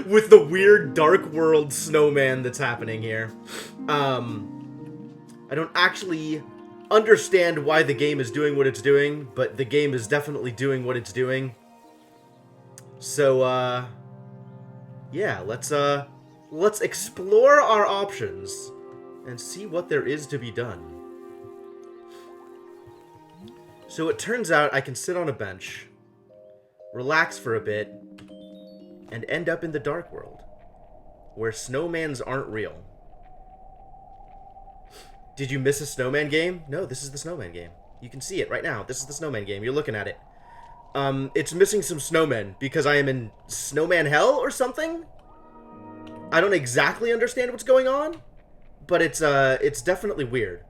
with the weird dark world snowman that's happening here. I don't actually understand why the game is doing what it's doing, but the game is definitely doing what it's doing. So, yeah, let's explore our options and see what there is to be done. So it turns out I can sit on a bench, relax for a bit, and end up in the dark world, where snowmans aren't real. Did you miss a Snowman game? No, this is the Snowman game. You can see it right now. This is the Snowman game. You're looking at it. It's missing some snowmen because I am in snowman hell or something? I don't exactly understand what's going on, but it's definitely weird.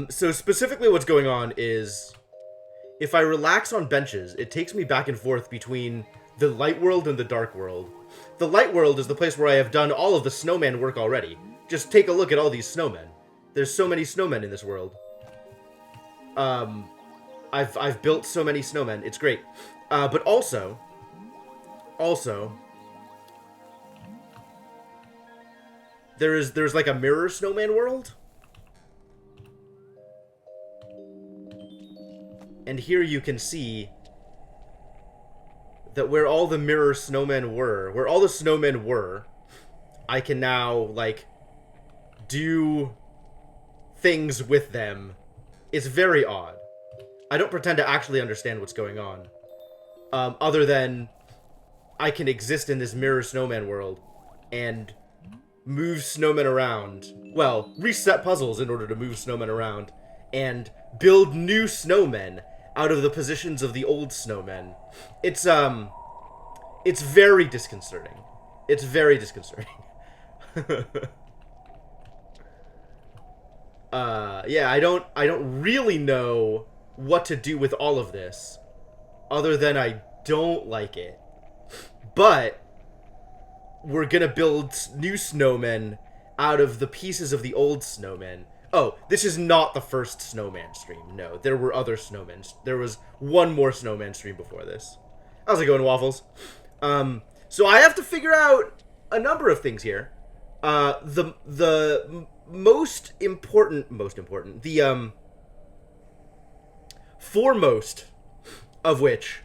So specifically what's going on is, if I relax on benches, it takes me back and forth between the light world and the dark world. The light world is the place where I have done all of the snowman work already. Just take a look at all these snowmen. There's so many snowmen in this world. I've built so many snowmen. It's great. But also, there's like a mirror snowman world. And here you can see that where all the mirror snowmen were, where all the snowmen were, I can now, like, do things with them. It's very odd. I don't pretend to actually understand what's going on. Other than I can exist in this mirror snowman world and move snowmen around. Well, reset puzzles in order to move snowmen around and build new snowmen out of the positions of the old snowmen. It's very disconcerting. It's very disconcerting. Yeah, I don't really know what to do with all of this, other than I don't like it. But we're gonna build new snowmen out of the pieces of the old snowmen. Oh, this is not the first snowman stream. No, there were other snowmen. There was one more snowman stream before this. How's it going, Waffles? So I have to figure out a number of things here. The most important, the foremost of which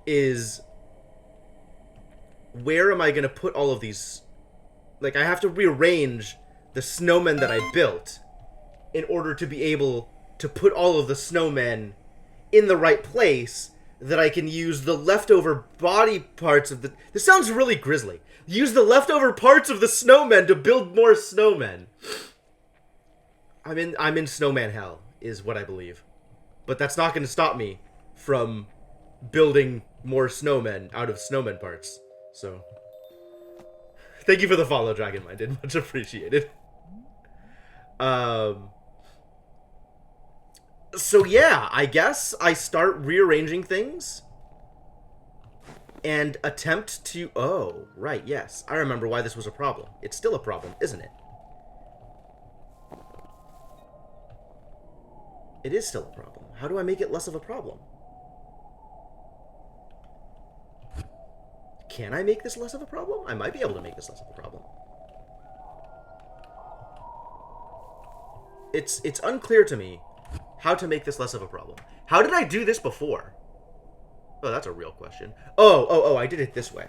is, where am I gonna put all of these? Like, I have to rearrange the snowmen that I built in order to be able to put all of the snowmen in the right place, that I can use the leftover body parts of the... This sounds really grisly. Use the leftover parts of the snowmen to build more snowmen. I'm in snowman hell, is what I believe. But that's not going to stop me from building more snowmen out of snowman parts. So, thank you for the follow, Dragonminded. Much appreciated. So yeah, I guess I start rearranging things and attempt to... Oh, right, yes. I remember why this was a problem. It's still a problem, isn't it? It is still a problem. How do I make it less of a problem? Can I make this less of a problem? I might be able to make this less of a problem. It's unclear to me how to make this less of a problem. How did I do this before? Oh, that's a real question. Oh, I did it this way.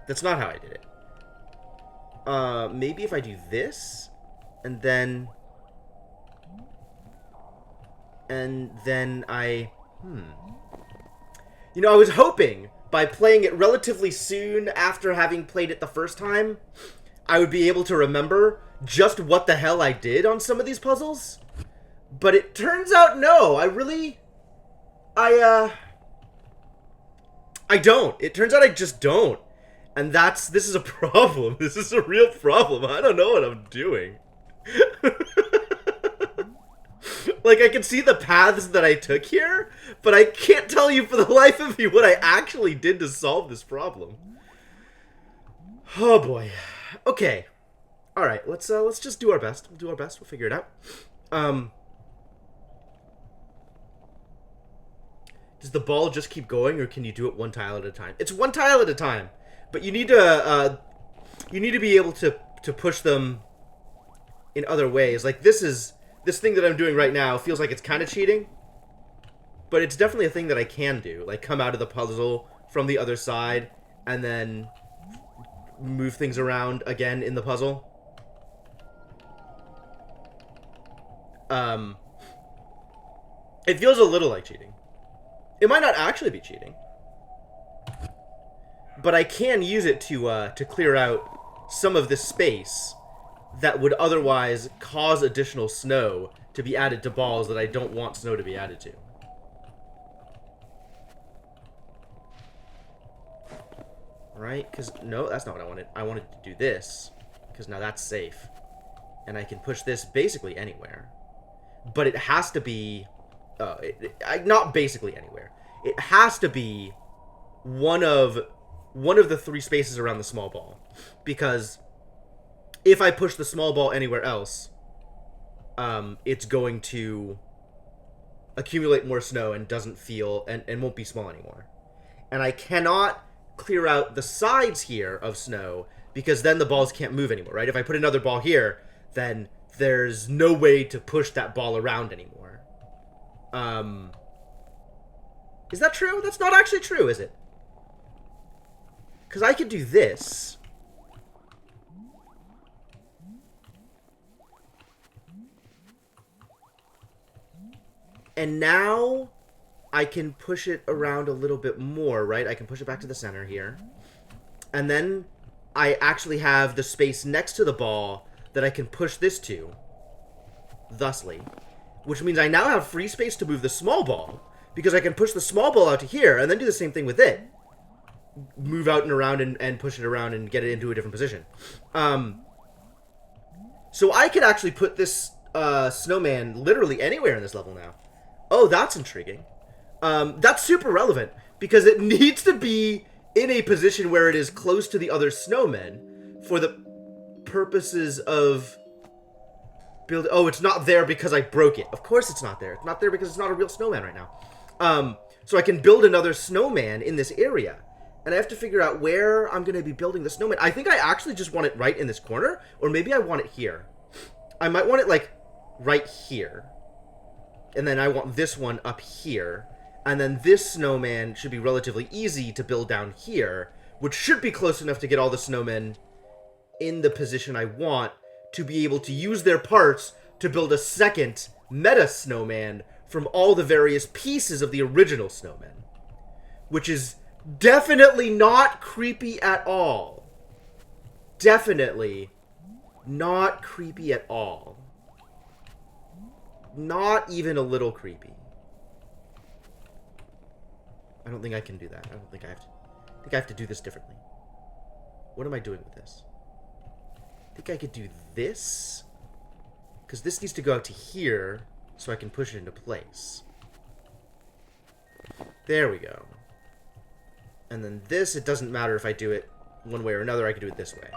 That's not how I did it. Maybe if I do this, and then I... You know, I was hoping, by playing it relatively soon after having played it the first time, I would be able to remember just what the hell I did on some of these puzzles. But it turns out, no, I don't. It turns out I just don't. And this is a problem. This is a real problem. I don't know what I'm doing. Like, I can see the paths that I took here, but I can't tell you for the life of me what I actually did to solve this problem. Oh boy. Okay. All right, let's just do our best. We'll do our best. We'll figure it out. Um, does the ball just keep going, or can you do it one tile at a time? It's one tile at a time, but you need to be able to push them in other ways. Like this thing that I'm doing right now feels like it's kind of cheating, but it's definitely a thing that I can do. Like come out of the puzzle from the other side and then move things around again in the puzzle. It feels a little like cheating. It might not actually be cheating, but I can use it to clear out some of this space that would otherwise cause additional snow to be added to balls that I don't want snow to be added to. Right? Because, no, that's not what I wanted. I wanted to do this, because now that's safe. And I can push this basically anywhere. But it has to be... not basically anywhere. It has to be one of the three spaces around the small ball. Because if I push the small ball anywhere else, it's going to accumulate more snow and doesn't feel... and won't be small anymore. And I cannot clear out the sides here of snow, because then the balls can't move anymore, right? If I put another ball here, then there's no way to push that ball around anymore. Is that true? That's not actually true, is it? Because I could do this. And now I can push it around a little bit more, right? I can push it back to the center here. And then I actually have the space next to the ball that I can push this to, thusly. Which means I now have free space to move the small ball, because I can push the small ball out to here and then do the same thing with it. Move out and around and push it around and get it into a different position. So I could actually put this snowman literally anywhere in this level now. Oh, that's intriguing. That's super relevant, because it needs to be in a position where it is close to the other snowmen for the purposes of build. Oh, it's not there because I broke it. Of course it's not there. It's not there because it's not a real snowman right now. So I can build another snowman in this area. And I have to figure out where I'm going to be building the snowman. I think I actually just want it right in this corner, or maybe I want it here. I might want it, like, right here. And then I want this one up here. And then this snowman should be relatively easy to build down here, which should be close enough to get all the snowmen in the position I want to be able to use their parts to build a second meta snowman from all the various pieces of the original snowman. Which is definitely not creepy at all. Definitely not creepy at all. Not even a little creepy. I don't think I can do that. I don't think I have to. I think I have to do this differently. What am I doing with this? I think I could do this, because this needs to go out to here so I can push it into place. There we go. And then this, it doesn't matter if I do it one way or another. I can do it this way.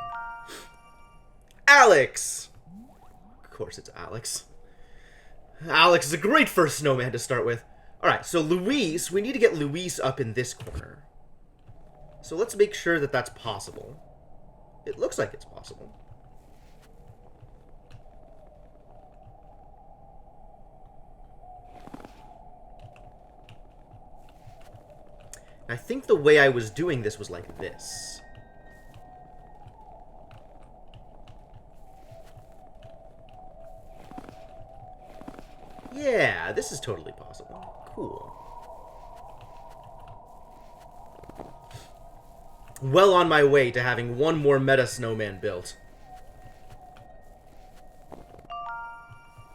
Alex! Of course it's Alex. Alex is a great first snowman to start with. Alright, so Luis, we need to get Luis up in this corner. So let's make sure that that's possible. It looks like it's possible. I think the way I was doing this was like this. Yeah, this is totally possible. Cool. Well on my way to having one more meta snowman built.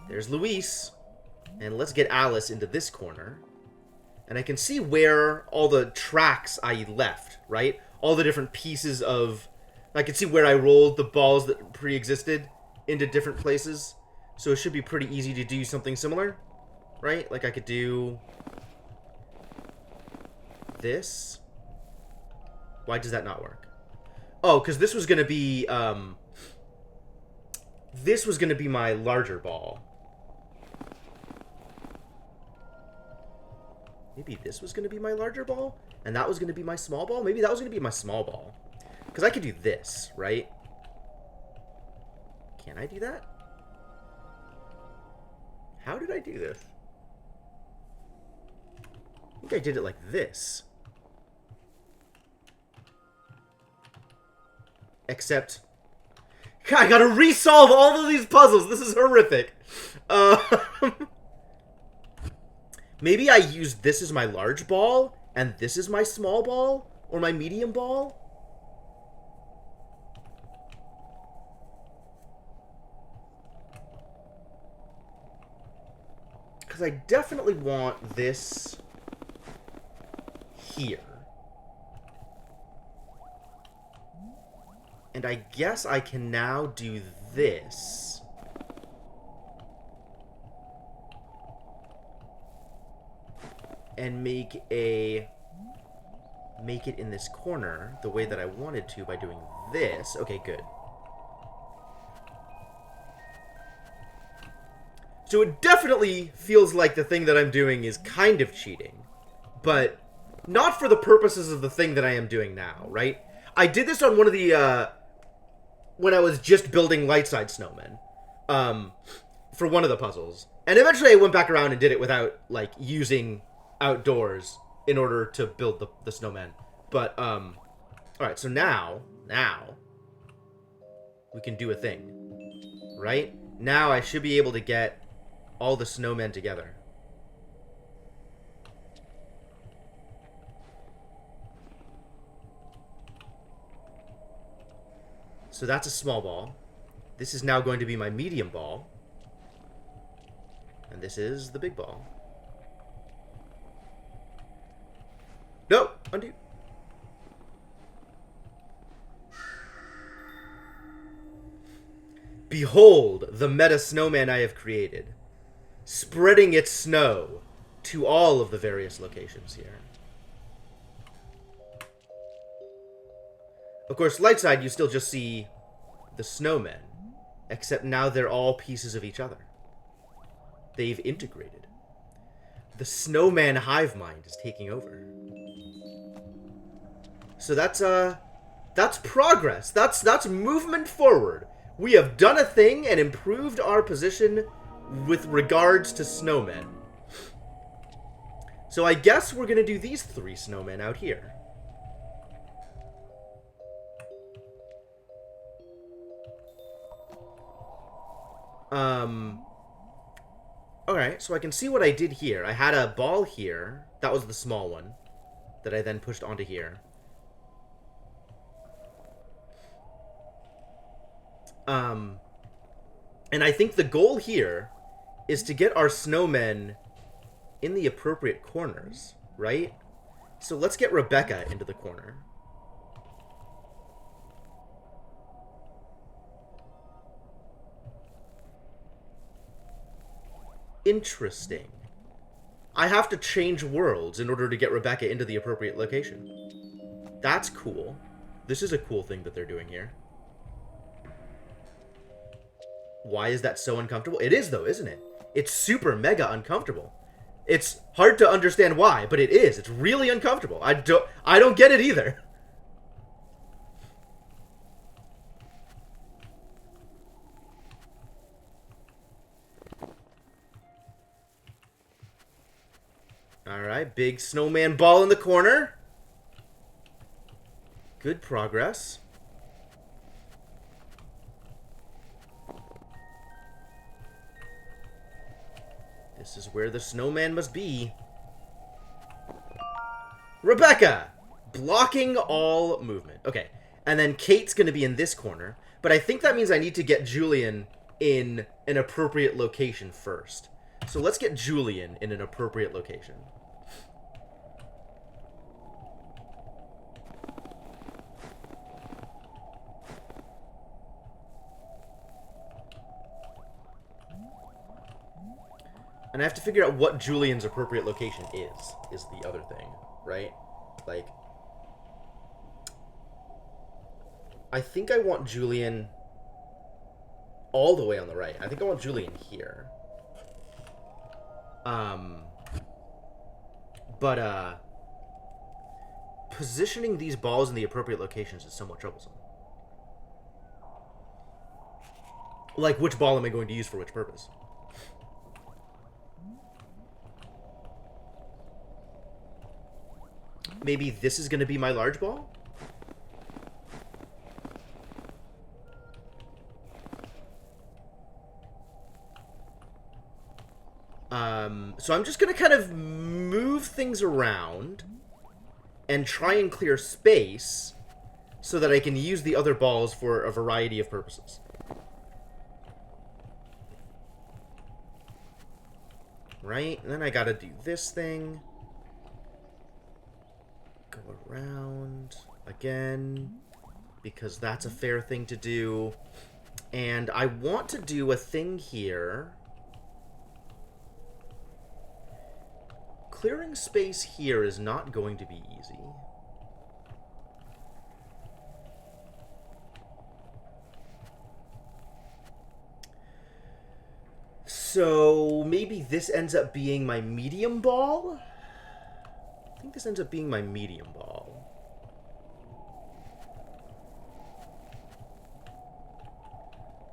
There's Luis. And let's get Alice into this corner. And I can see where all the tracks I left, right? All the different pieces of... I can see where I rolled the balls that pre-existed into different places. So it should be pretty easy to do something similar, right? Like I could do this. Why does that not work? Oh, because this was going to be this was going to be my larger ball. Maybe this was going to be my larger ball, and that was going to be my small ball? Maybe that was going to be my small ball. Because I could do this, right? Can I do that? How did I do this? I think I did it like this. Except... I gotta resolve all of these puzzles! This is horrific! Maybe I use this as my large ball, and this is my small ball? Or my medium ball? Because I definitely want this here. And I guess I can now do this. And make it in this corner the way that I wanted to by doing this. Okay, good. So it definitely feels like the thing that I'm doing is kind of cheating. But not for the purposes of the thing that I am doing now, right? I did this on one of the, when I was just building light-side snowmen. For one of the puzzles. And eventually I went back around and did it without, like, using outdoors in order to build the snowman. But, alright, so now, we can do a thing. Right? Now I should be able to get all the snowmen together. So that's a small ball. This is now going to be my medium ball. And this is the big ball. No! Undo. Behold the meta snowman I have created, spreading its snow to all of the various locations here. Of course, light side, you still just see the snowmen, except now they're all pieces of each other. They've integrated. The snowman hive mind is taking over. So that's progress. That's movement forward. We have done a thing and improved our position with regards to snowmen. So I guess we're gonna do these 3 snowmen out here. Alright, so I can see what I did here. I had a ball here. That was the small one. That I then pushed onto here. And I think the goal here is to get our snowmen in the appropriate corners, right? So let's get Rebecca into the corner. Interesting. I have to change worlds in order to get Rebecca into the appropriate location. That's cool. This is a cool thing that they're doing here. Why is that so uncomfortable? It is, though, isn't it? It's super mega uncomfortable. It's hard to understand why, but it is. It's really uncomfortable. I don't get it either. Alright, big snowman ball in the corner. Good progress. This is where the snowman must be. Rebecca! Blocking all movement. Okay, and then Kate's going to be in this corner. But I think that means I need to get Julian in an appropriate location first. So let's get Julian in an appropriate location. And I have to figure out what Julian's appropriate location is the other thing, right? Like, I think I want Julian... all the way on the right. I think I want Julian here. But positioning these balls in the appropriate locations is somewhat troublesome. Like, which ball am I going to use for which purpose? Maybe this is going to be my large ball? So I'm just going to kind of move things around and try and clear space so that I can use the other balls for a variety of purposes. Right? And then I gotta do this thing. Go around again, because that's a fair thing to do. And I want to do a thing here. Clearing space here is not going to be easy. So maybe this ends up being my medium ball? I think this ends up being my medium ball.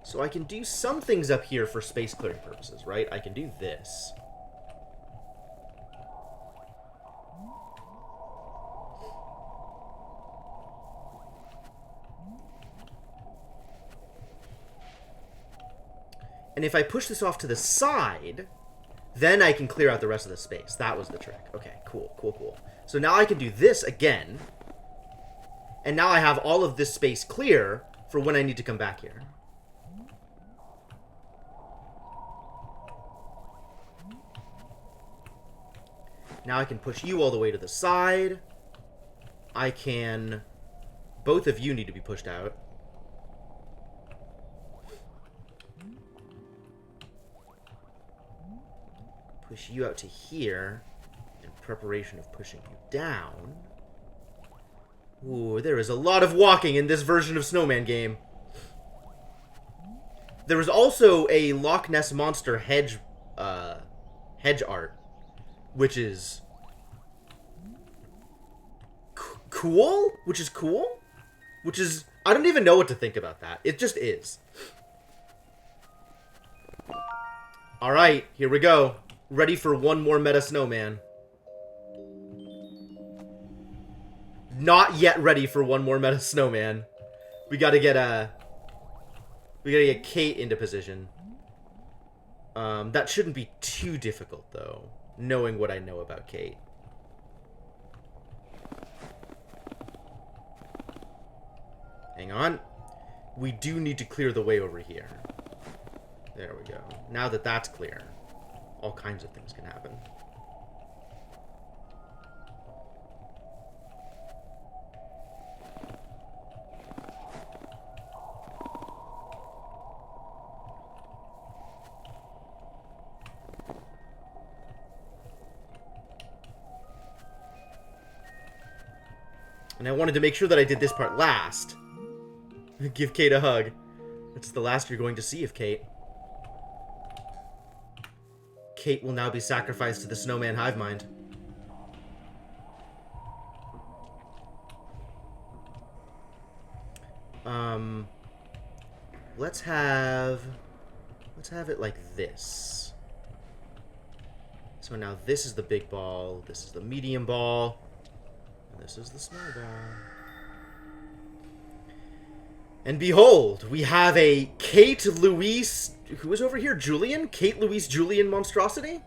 So I can do some things up here for space clearing purposes, right? I can do this. And if I push this off to the side, then I can clear out the rest of the space. That was the trick. Okay, cool, cool, cool. So now I can do this again. And now I have all of this space clear for when I need to come back here. Now I can push you all the way to the side. I can... Both of you need to be pushed out. Push you out to here in preparation of pushing you down. Ooh, there is a lot of walking in this version of Snowman game. There is also a Loch Ness Monster hedge art, which is cool. Which is cool. Which is, I don't even know what to think about that. It just is. All right, here we go. Ready for one more meta Snowman. Not yet ready for one more meta Snowman. We gotta get Kate into position. That shouldn't be too difficult though, knowing what I know about Kate. Hang on. We do need to clear the way over here. There we go. Now that that's clear, all kinds of things can happen. And I wanted to make sure that I did this part last. Give Kate a hug. That's the last you're going to see of Kate. Kate will now be sacrificed to the Snowman hive mind. Let's have it like this. So now this is the big ball, this is the medium ball, and this is the small ball. And behold, we have a Kate Louise... Who is over here? Julian? Kate Louise Julian monstrosity?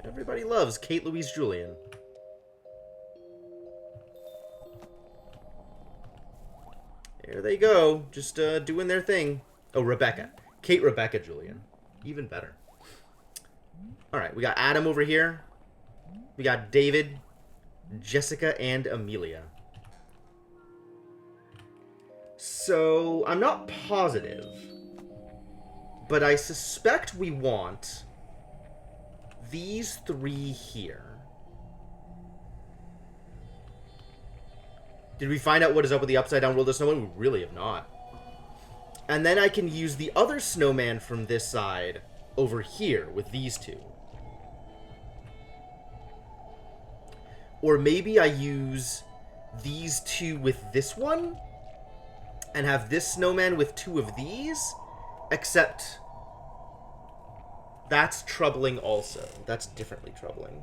Everybody loves Kate Louise Julian. There they go. Just doing their thing. Oh, Rebecca. Kate Rebecca Julian. Even better. Alright, we got Adam over here. We got David, Jessica, and Amelia. So, I'm not positive, but I suspect we want these three here. Did we find out what is up with the upside down world of Snowman? We really have not. And then I can use the other snowman from this side over here with these two. Or maybe I use these two with this one and have this snowman with two of these, except that's troubling also. That's differently troubling.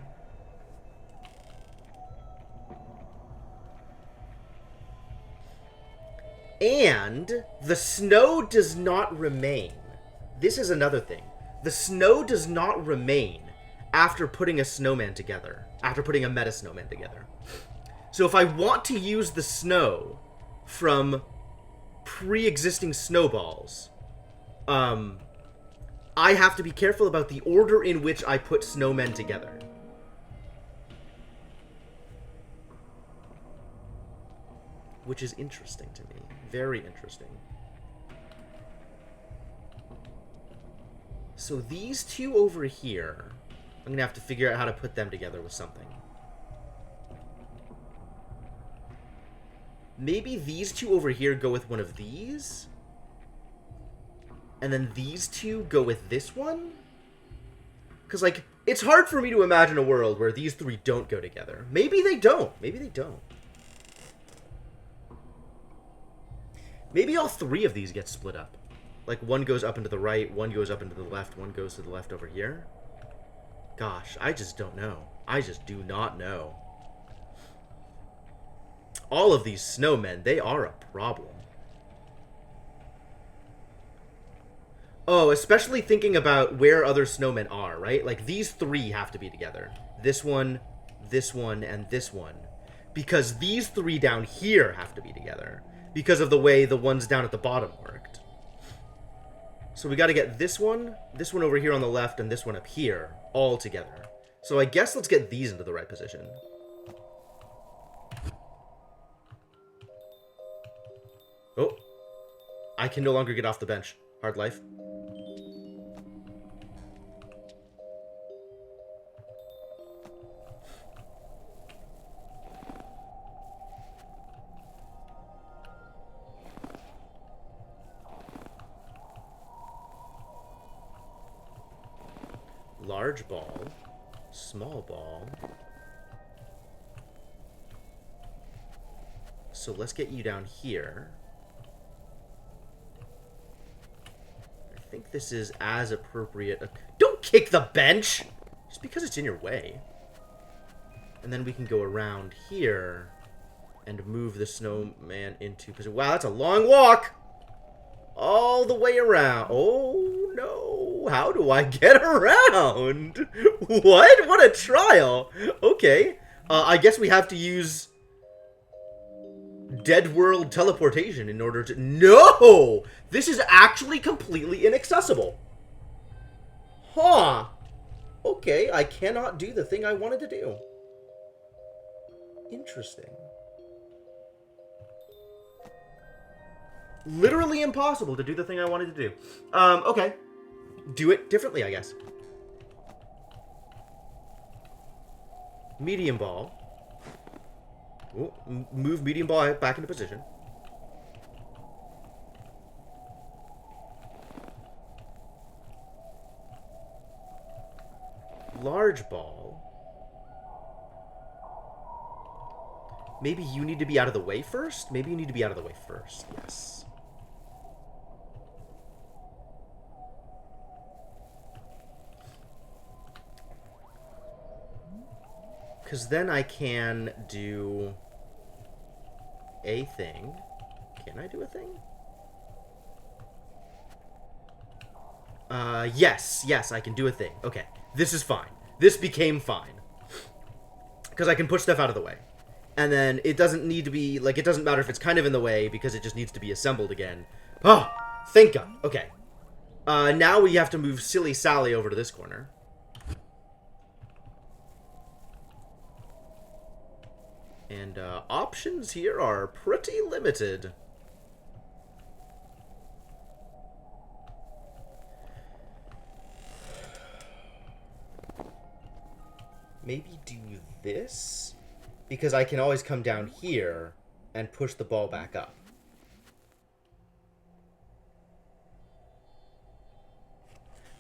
And the snow does not remain. This is another thing. The snow does not remain after putting a snowman together. After putting a meta snowman together. So if I want to use the snow from pre-existing snowballs, I have to be careful about the order in which I put snowmen together. Which is interesting to me. Very interesting. So these two over here, I'm going to have to figure out how to put them together with something. Maybe these two over here go with one of these? And then these two go with this one? Because, like, it's hard for me to imagine a world where these three don't go together. Maybe they don't. Maybe they don't. Maybe all three of these get split up. Like, one goes up into the right, one goes up into the left, one goes to the left over here. Gosh, I just don't know. I just do not know. All of these snowmen, they are a problem. Oh, especially thinking about where other snowmen are, right? Like, these three have to be together. This one, and this one. Because these three down here have to be together. Because of the way the ones down at the bottom worked. So we got to get this one over here on the left, and this one up here, all together. So I guess let's get these into the right position. Oh. I can no longer get off the bench. Hard life. Large ball, small ball. So let's get you down here. I think this is as appropriate. Don't kick the bench! Just because it's in your way. And then we can go around here and move the snowman into position. Wow, that's a long walk! All the way around. Oh, no. How do I get around? What? What a trial. Okay. I guess we have to use Dead World teleportation in order to... No! This is actually completely inaccessible. Huh. Okay, I cannot do the thing I wanted to do. Interesting. Literally impossible to do the thing I wanted to do. Okay. Do it differently, I guess. Medium ball. Ooh, move medium ball back into position. Large ball. Maybe you need to be out of the way first? Maybe you need to be out of the way first. Yes. Because then I can do a thing. Can I do a thing? Yes, I can do a thing. Okay, this is fine. This became fine. Because I can push stuff out of the way. And then it doesn't need to be, like, it doesn't matter if it's kind of in the way, because it just needs to be assembled again. Oh, thank God. Okay. Now we have to move Silly Sally over to this corner. And options here are pretty limited. Maybe do this? Because I can always come down here and push the ball back up.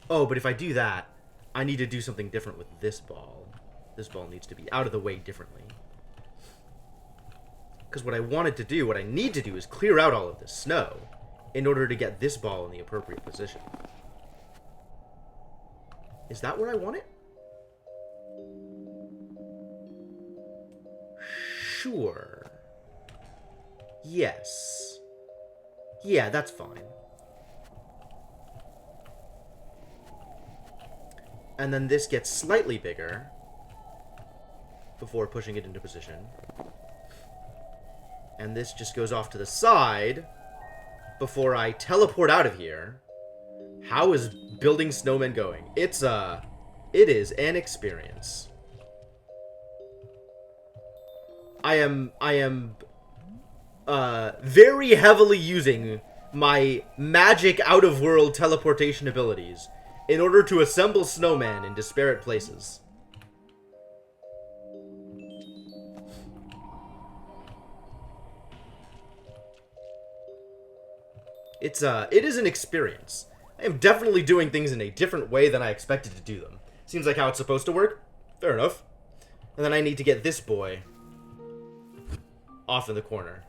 Oh, but if I do that, I need to do something different with this ball. This ball needs to be out of the way differently. Because what I wanted to do, what I need to do is clear out all of this snow in order to get this ball in the appropriate position. Is that where I want it? Sure. Yes. Yeah, that's fine. And then this gets slightly bigger before pushing it into position. And this just goes off to the side before I teleport out of here. How is building snowmen going? It is an experience. I am very heavily using my magic out-of-world teleportation abilities in order to assemble snowmen in disparate places. It is an experience. I am definitely doing things in a different way than I expected to do them. Seems like how it's supposed to work. Fair enough. And then I need to get this boy off in the corner.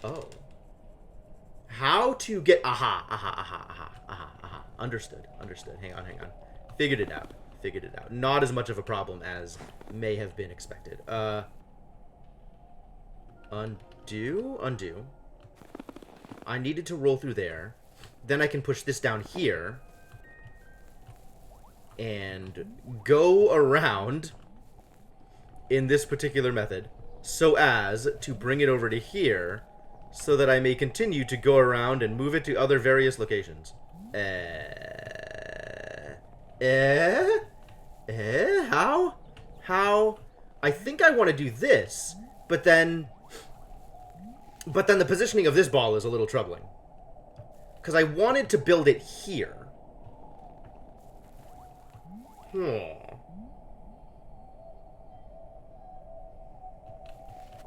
Oh. How to get... Aha. Understood. Hang on. Figured it out. Not as much of a problem as may have been expected. Undo. I needed to roll through there. Then I can push this down here. And go around in this particular method so as to bring it over to here so that I may continue to go around and move it to other various locations. How? I think I want to do this, but then the positioning of this ball is a little troubling. Because I wanted to build it here.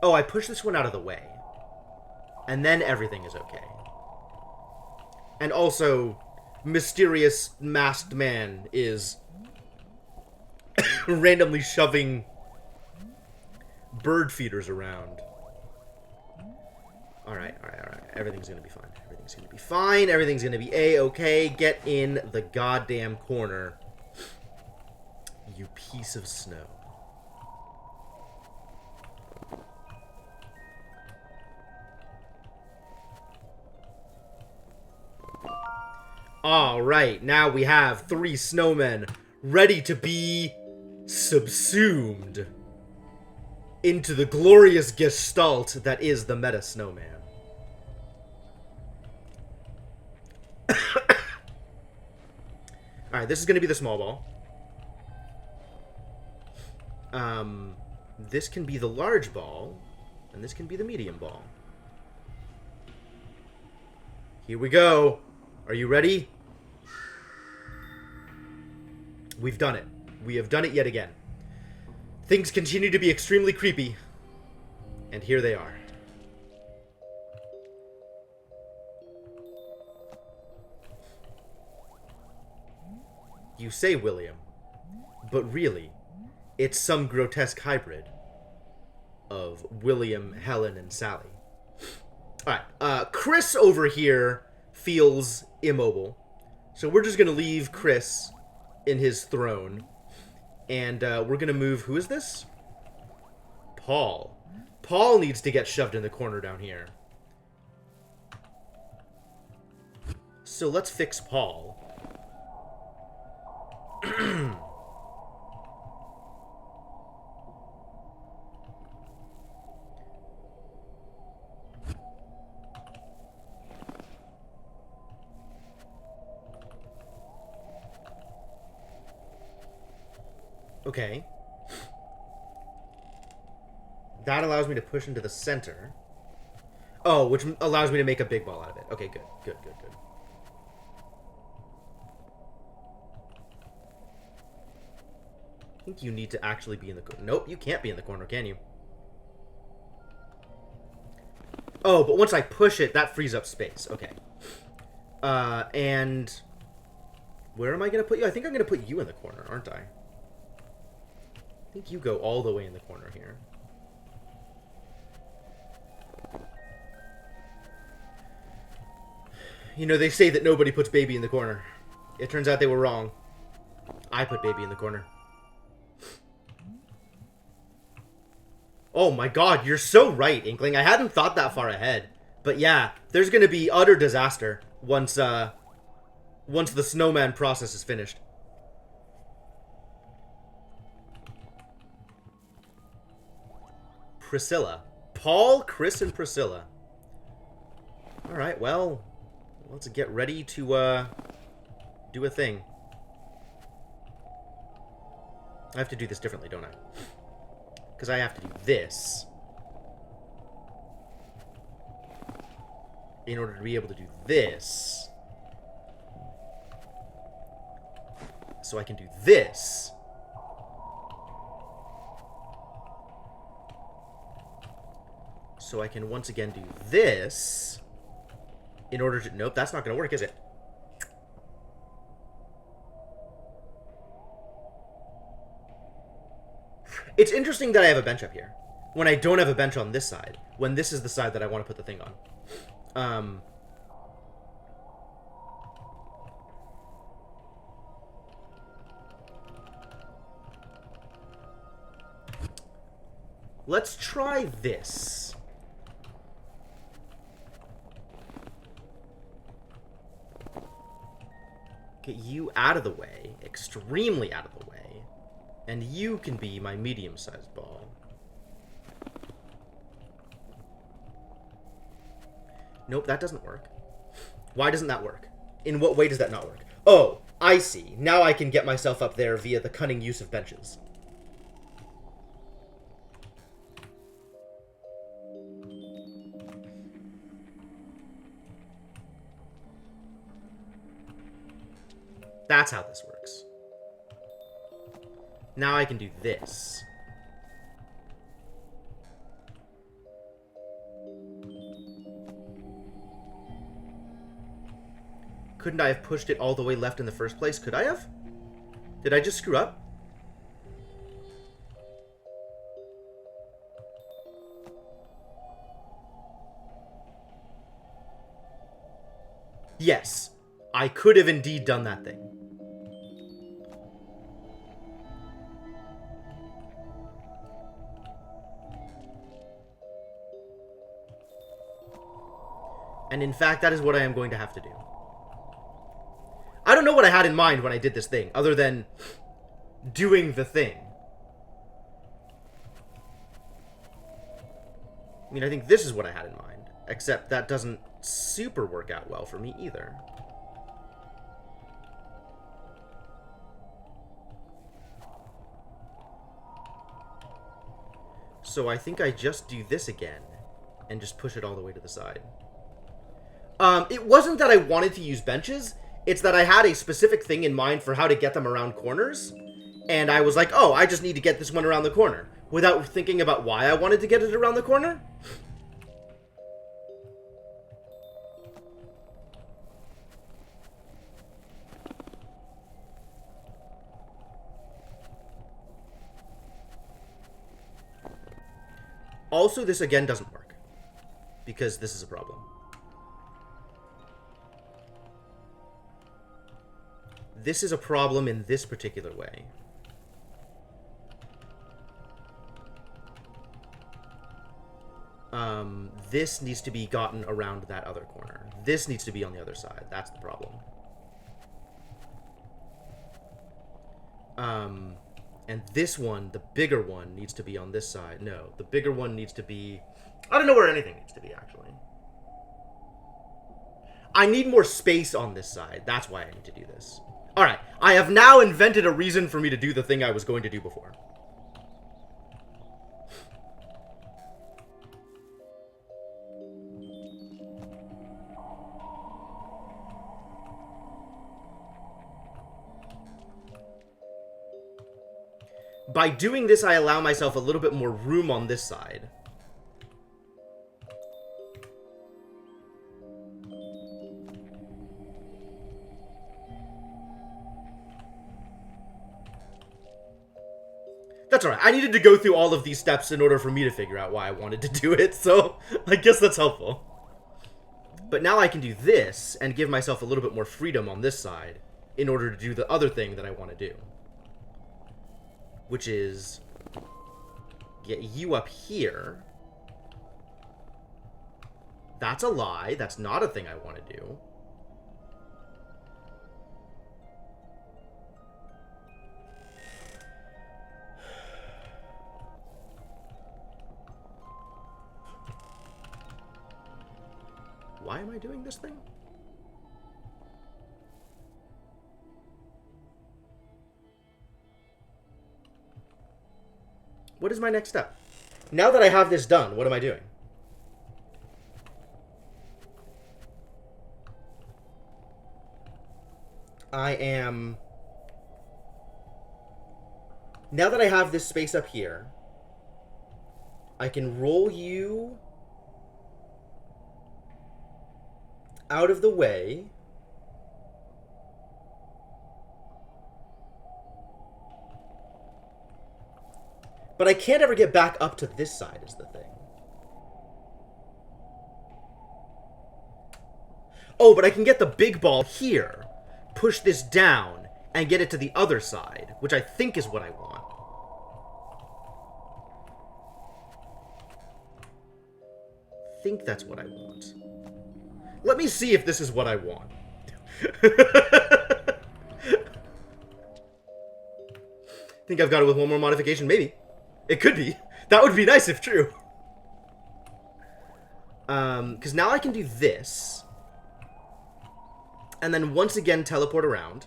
Oh, I pushed this one out of the way. And then everything is okay. And also, mysterious masked man is randomly shoving bird feeders around. Alright. Everything's gonna be fine. Everything's gonna be A-okay. Get in the goddamn corner. You piece of snow. Alright, now we have 3 snowmen ready to be subsumed into the glorious gestalt that is the meta snowman. Alright, this is going to be the small ball. This can be the large ball, and this can be the medium ball. Here we go. Are you ready? We've done it. We have done it yet again. Things continue to be extremely creepy. And here they are. You say William, but really, it's some grotesque hybrid of William, Helen, and Sally. Alright, Chris over here feels immobile. So we're just going to leave Chris in his throne. And we're going to move... Who is this? Paul. Paul needs to get shoved in the corner down here. So let's fix Paul. Okay. That allows me to push into the center. Oh, which allows me to make a big ball out of it. Okay, good. I think you need to actually be in the corner. Nope, you can't be in the corner, can you? Oh, but once I push it, that frees up space. Okay. And where am I going to put you? I think I'm going to put you in the corner, aren't I? I think you go all the way in the corner here. You know, they say that nobody puts baby in the corner. It turns out they were wrong. I put baby in the corner. Oh my god, you're so right, Inkling. I hadn't thought that far ahead. But yeah, there's going to be utter disaster once the snowman process is finished. Priscilla. Paul, Chris, and Priscilla. Alright, well, let's get ready to do a thing. I have to do this differently, don't I? Because I have to do this in order to be able to do this. So I can do this. So I can once again do this in order to... Nope, that's not going to work, is it? It's interesting that I have a bench up here when I don't have a bench on this side, when this is the side that I want to put the thing on. Let's try this. Get you out of the way, extremely out of the way. And you can be my medium-sized ball. Nope, that doesn't work. Why doesn't that work? In what way does that not work? Oh, I see. Now I can get myself up there via the cunning use of benches. That's how this works. Now I can do this. Couldn't I have pushed it all the way left in the first place? Could I have? Did I just screw up? Yes, I could have indeed done that thing. And in fact, that is what I am going to have to do. I don't know what I had in mind when I did this thing, other than doing the thing. I mean, I think this is what I had in mind, except that doesn't super work out well for me either. So I think I just do this again, and just push it all the way to the side. It wasn't that I wanted to use benches, it's that I had a specific thing in mind for how to get them around corners, and I was like, oh, I just need to get this one around the corner, without thinking about why I wanted to get it around the corner. Also, this again doesn't work, because this is a problem. This is a problem in this particular way. This needs to be gotten around that other corner. This needs to be on the other side. That's the problem. And this one, the bigger one, needs to be on this side. No, the bigger one needs to be... I don't know where anything needs to be, actually. I need more space on this side. That's why I need to do this. Alright, I have now invented a reason for me to do the thing I was going to do before. By doing this, I allow myself a little bit more room on this side. That's alright. I needed to go through all of these steps in order for me to figure out why I wanted to do it, so I guess that's helpful. But now I can do this and give myself a little bit more freedom on this side in order to do the other thing that I want to do. Which is get you up here. That's a lie. That's not a thing I want to do. Why am I doing this thing? What is my next step? Now that I have this done, what am I doing? I am... Now that I have this space up here, I can roll you out of the way. But I can't ever get back up to this side is the thing. Oh, but I can get the big ball here, push this down, and get it to the other side, which I think is what I want. I think that's what I want. Let me see if this is what I want. Think I've got it with one more modification? Maybe. It could be. That would be nice if true. Because now I can do this. And then once again teleport around.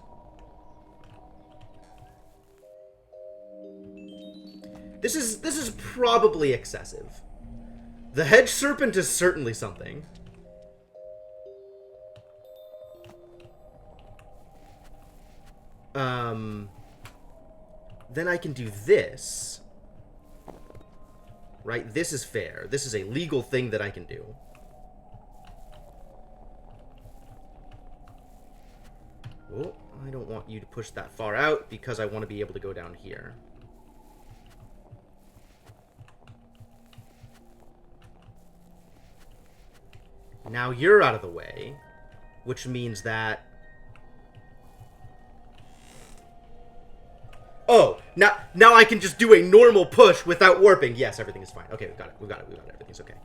This is probably excessive. The hedge serpent is certainly something. Then I can do this. Right? This is fair. This is a legal thing that I can do. Oh, I don't want you to push that far out because I want to be able to go down here. Now you're out of the way, which means that... Oh, now I can just do a normal push without warping. Yes, everything is fine. Okay, we got it. Everything's okay.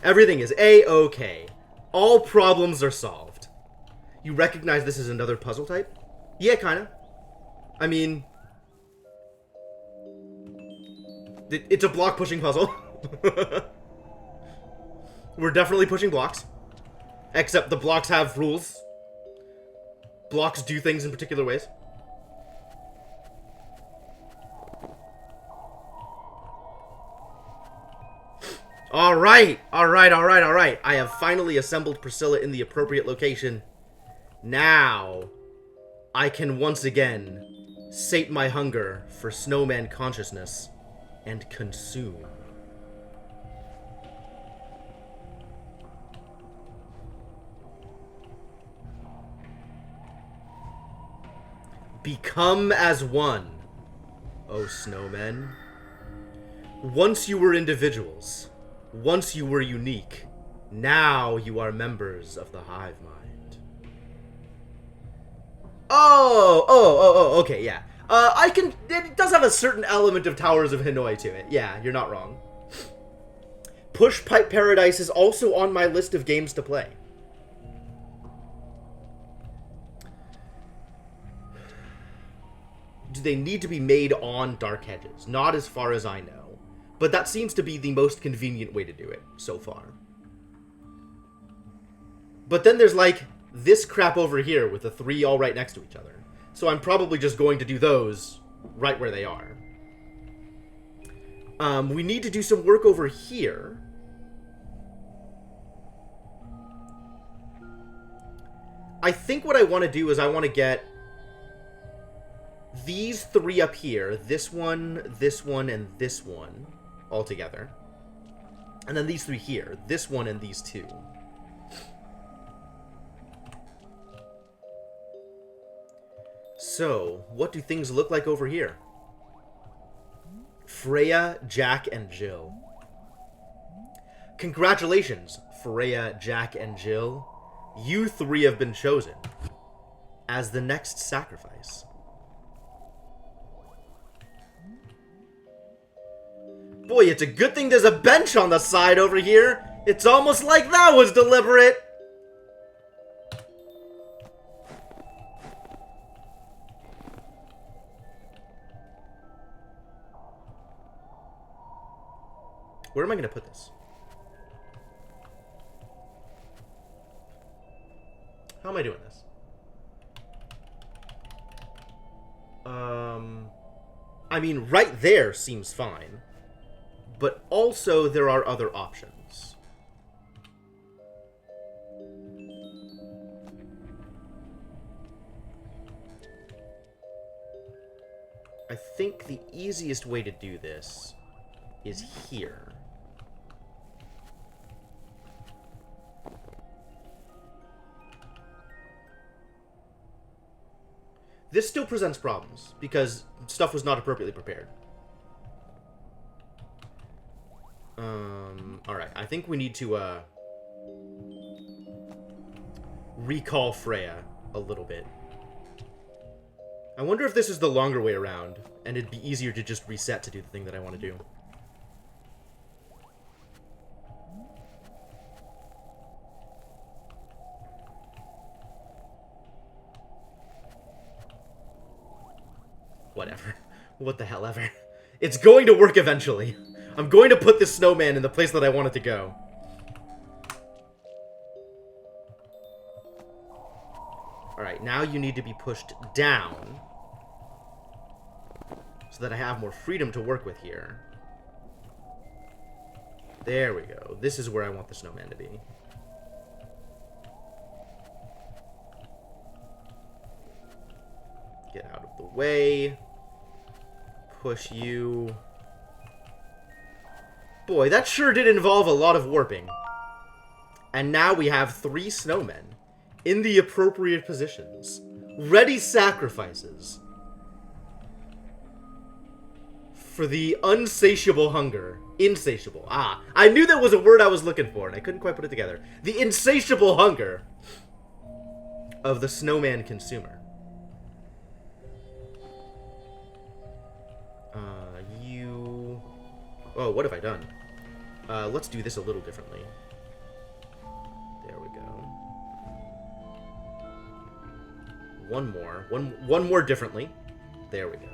Everything is A-okay. All problems are solved. You recognize this is another puzzle type? Yeah, kinda. I mean... It's a block pushing puzzle. We're definitely pushing blocks. Except the blocks have rules. Blocks do things in particular ways. Alright! I have finally assembled Priscilla in the appropriate location. Now, I can once again sate my hunger for Snowman consciousness and consume. Become as one, O snowmen. Once you were individuals. Once you were unique. Now you are members of the hive mind. Oh, okay, yeah. It does have a certain element of Towers of Hanoi to it. Yeah, you're not wrong. Push Pipe Paradise is also on my list of games to play. Do they need to be made on Dark Hedges? Not as far as I know. But that seems to be the most convenient way to do it, so far. But then there's, like, this crap over here with the three all right next to each other. So I'm probably just going to do those right where they are. We need to do some work over here. I think what I want to do is I want to get these three up here. This one, and this one. All together. And then these three here. This one and these two. So, what do things look like over here? Freya, Jack, and Jill. Congratulations, Freya, Jack, and Jill. You three have been chosen as the next sacrifice. Boy, it's a good thing there's a bench on the side over here. It's almost like that was deliberate. Where am I going to put this? How am I doing this? I mean, right there seems fine. But also, there are other options. I think the easiest way to do this is here. This still presents problems, because stuff was not appropriately prepared. Alright, I think we need to, recall Freya a little bit. I wonder if this is the longer way around, and it'd be easier to just reset to do the thing that I want to do. Whatever. What the hell ever. It's going to work eventually. I'm going to put this snowman in the place that I want it to go. Alright, now you need to be pushed down so that I have more freedom to work with here. There we go. This is where I want the snowman to be. Get out of the way. Push you. Boy, that sure did involve a lot of warping. And now we have 3 snowmen in the appropriate positions. Ready sacrifices for the unsatiable hunger. Insatiable. Ah, I knew that was a word I was looking for, and I couldn't quite put it together. The insatiable hunger of the snowman consumer. Oh, what have I done? Let's do this a little differently. There we go. One more. One more differently. There we go.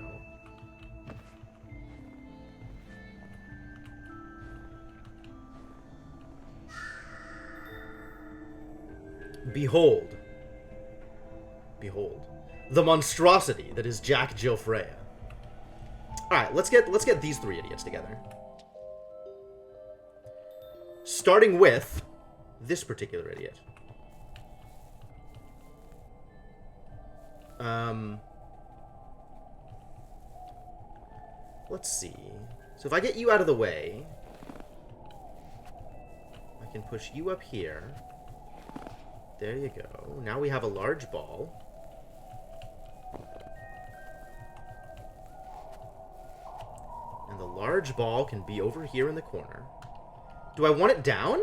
Behold. Behold. The monstrosity that is Jack, Jill, Freya. Alright, let's get these 3 idiots together. Starting with this particular idiot. Let's see. So if I get you out of the way, I can push you up here. There you go. Now we have a large ball. And the large ball can be over here in the corner. Do I want it down?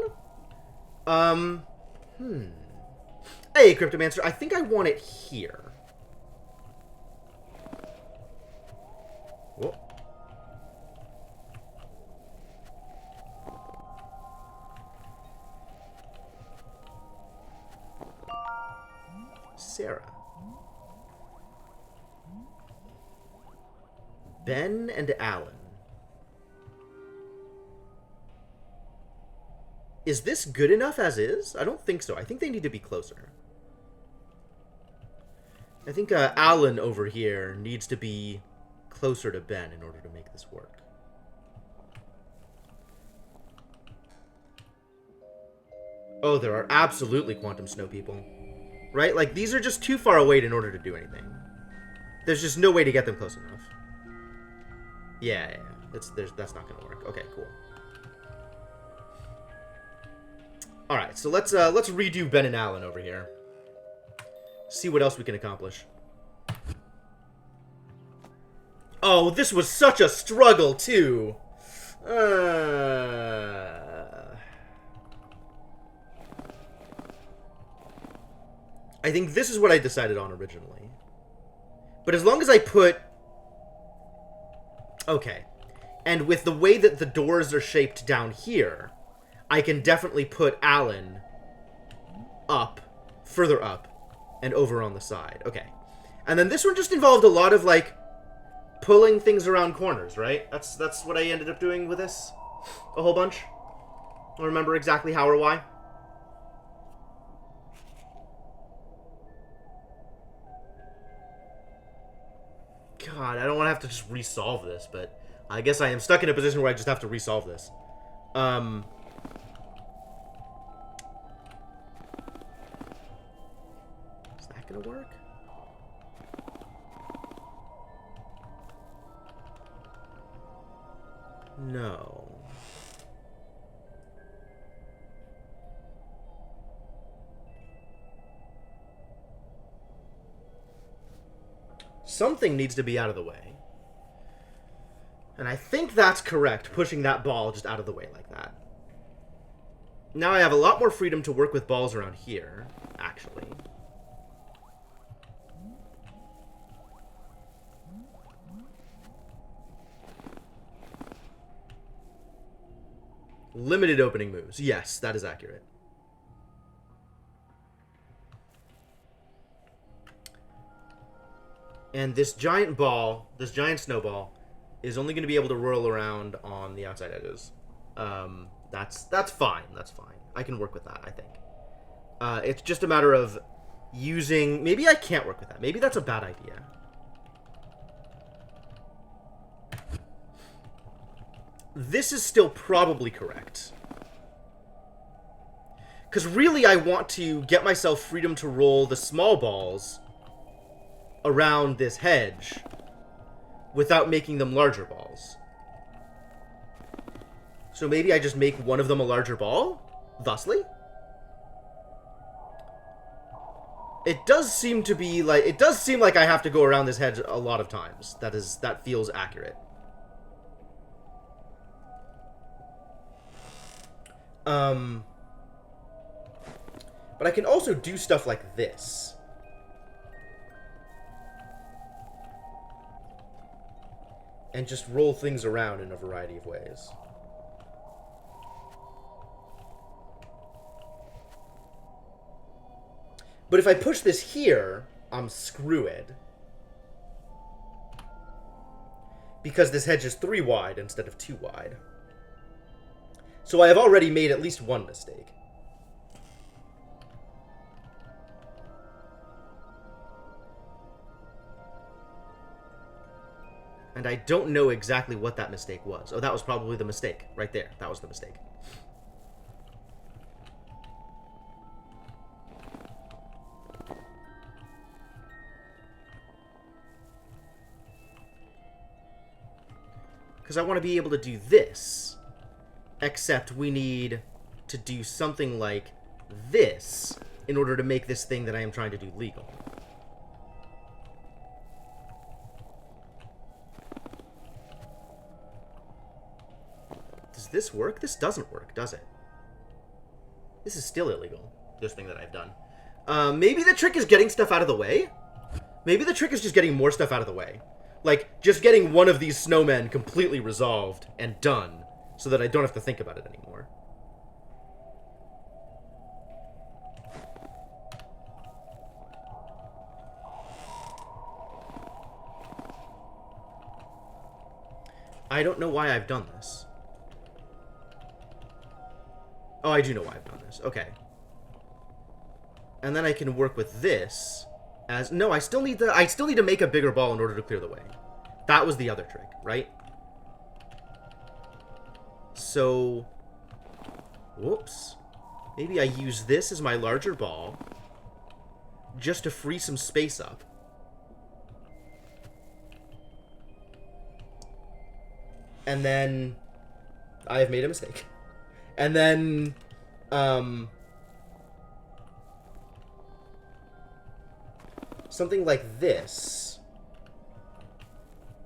Hey, Cryptomancer, I think I want it here. Whoa. Sarah. Ben and Alan. Is this good enough as is? I don't think so. I think they need to be closer. I think Alan over here needs to be closer to Ben in order to make this work. Oh, there are absolutely quantum snow people. Right? Like, these are just too far away in order to do anything. There's just no way to get them close enough. Yeah. That's not going to work. Okay, cool. Alright, so let's redo Ben and Alan over here. See what else we can accomplish. Oh, this was such a struggle, too. I think this is what I decided on originally. But as long as I put... Okay. And with the way that the doors are shaped down here, I can definitely put Alan up, further up, and over on the side. Okay. And then this one just involved a lot of, like, pulling things around corners, right? That's what I ended up doing with this. A whole bunch. I don't remember exactly how or why. God, I don't want to have to just resolve this, but I guess I am stuck in a position where I just have to resolve this. Is that gonna work? No. Something needs to be out of the way. And I think that's correct, pushing that ball just out of the way like that. Now I have a lot more freedom to work with balls around here, actually. Limited opening moves. Yes, that is accurate. And this giant ball, this giant snowball, is only going to be able to whirl around on the outside edges. That's fine. That's fine. I can work with that, I think. It's just a matter of using... Maybe I can't work with that. Maybe that's a bad idea. This is still probably correct. Because really I want to get myself freedom to roll the small balls around this hedge without making them larger balls. So maybe I just make one of them a larger ball, thusly? It does seem to be like... It does seem like I have to go around this hedge a lot of times. That feels accurate. But I can also do stuff like this. And just roll things around in a variety of ways. But if I push this here, I'm screwed. Because this hedge is 3 wide instead of 2 wide. So I have already made at least one mistake. And I don't know exactly what that mistake was. Oh, that was probably the mistake. Right there. That was the mistake. Because I want to be able to do this. Except we need to do something like this in order to make this thing that I am trying to do legal. Does this work? This doesn't work, does it? This is still illegal, this thing that I've done. Maybe the trick is getting stuff out of the way? Maybe the trick is just getting more stuff out of the way. Like, just getting one of these snowmen completely resolved and done, so that I don't have to think about it anymore. I don't know why I've done this. Oh, I do know why I've done this. Okay. And then I can work with this as... No, I still need to make a bigger ball in order to clear the way. That was the other trick, right? So... Whoops. Maybe I use this as my larger ball just to free some space up. And then... I have made a mistake. And then, something like this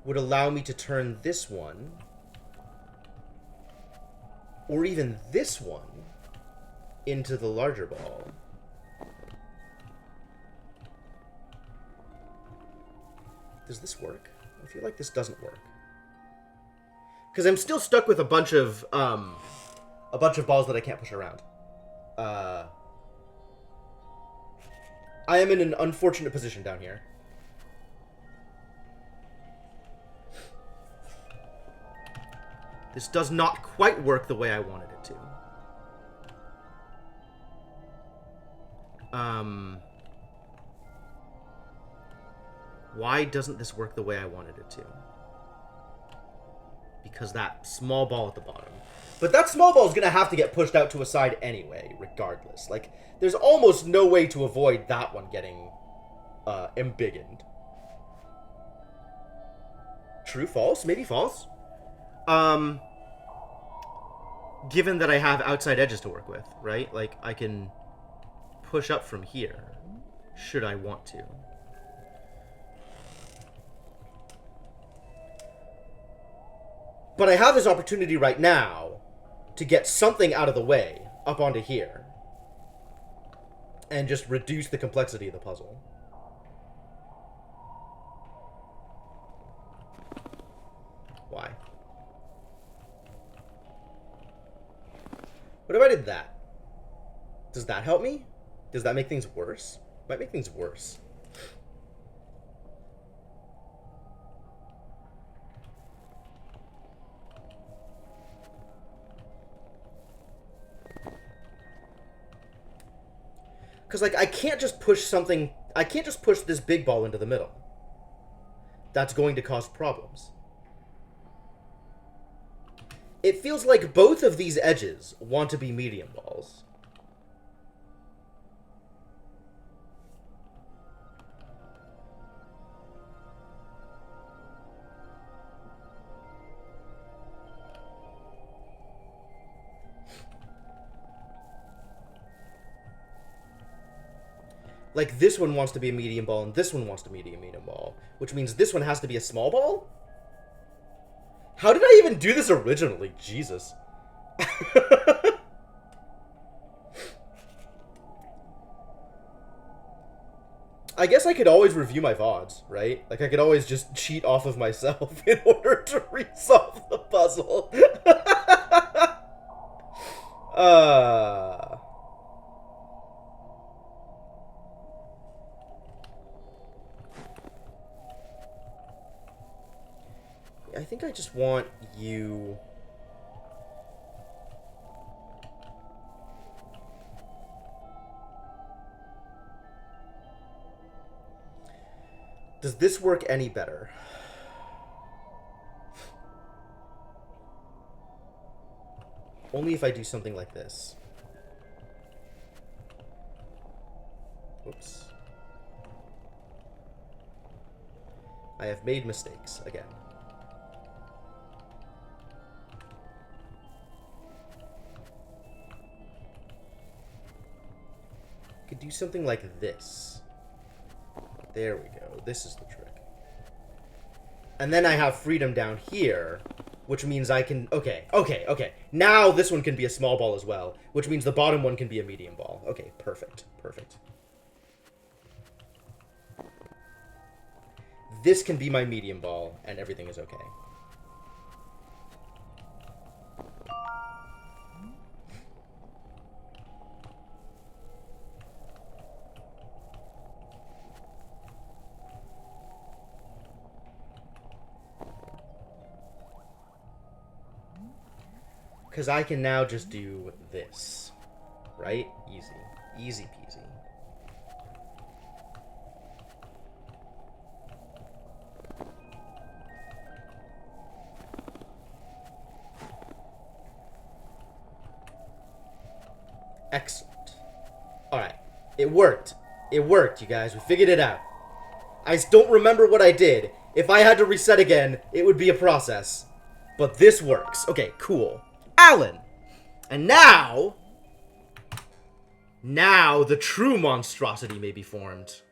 would allow me to turn this one, or even this one, into the larger ball. Does this work? I feel like this doesn't work. Because I'm still stuck with a bunch of balls that I can't push around. I am in an unfortunate position down here. This does not quite work the way I wanted it to. Why doesn't this work the way I wanted it to? Because that small ball at the bottom. But that small ball is going to have to get pushed out to a side anyway, regardless. Like, there's almost no way to avoid that one getting embiggened. True, false? Maybe false? Given that I have outside edges to work with, right? Like, I can push up from here, should I want to. But I have this opportunity right now to get something out of the way up onto here and just reduce the complexity of the puzzle. Why? What if I did that? Does that help me? Does that make things worse? Might make things worse. Because, like, I can't just push something... I can't just push this big ball into the middle. That's going to cause problems. It feels like both of these edges want to be medium balls. Like, this one wants to be a medium ball, and this one wants to be a medium ball. Which means this one has to be a small ball? How did I even do this originally? Jesus. I guess I could always review my VODs, right? Like, I could always just cheat off of myself in order to resolve the puzzle. I think I just want you... Does this work any better? Only if I do something like this. Oops. I have made mistakes again. Could do something like this. There we go. This is the trick. And then I have freedom down here, which means I can... Okay. Now this one can be a small ball as well, which means the bottom one can be a medium ball. Okay, perfect. This can be my medium ball, and everything is okay. Because I can now just do this, right? Easy peasy. Excellent. Alright. It worked. It worked, you guys. We figured it out. I don't remember what I did. If I had to reset again, it would be a process. But this works. Okay, cool. Alan! And now the true monstrosity may be formed.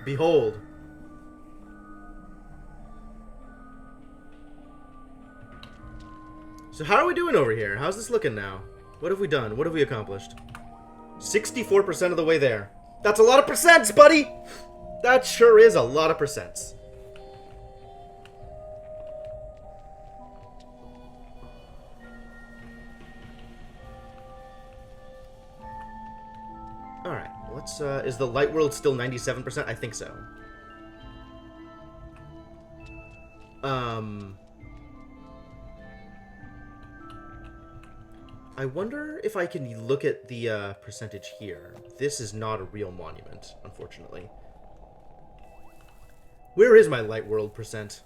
Behold. So how are we doing over here? How's this looking now? What have we done? What have we accomplished? 64% of the way there. That's a lot of percents, buddy! That sure is a lot of percents. Alright, let's, is the light world still 97%? I think so. I wonder if I can look at the, percentage here. This is not a real monument, unfortunately. Where is my light world percent?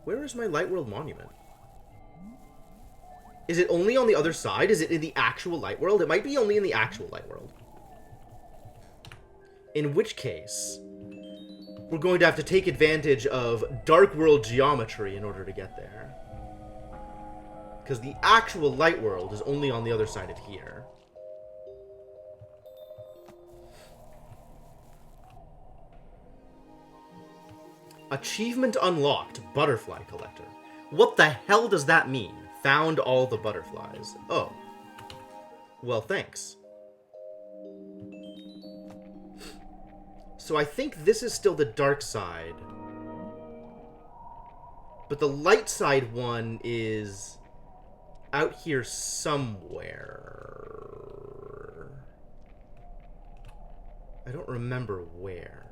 Where is my light world monument? Is it only on the other side? Is it in the actual light world? It might be only in the actual light world. In which case, we're going to have to take advantage of dark world geometry in order to get there. Because the actual light world is only on the other side of here. Achievement unlocked, butterfly collector. What the hell does that mean? Found all the butterflies. Oh. Well, thanks. So I think this is still the dark side. But the light side one is out here somewhere. I don't remember where.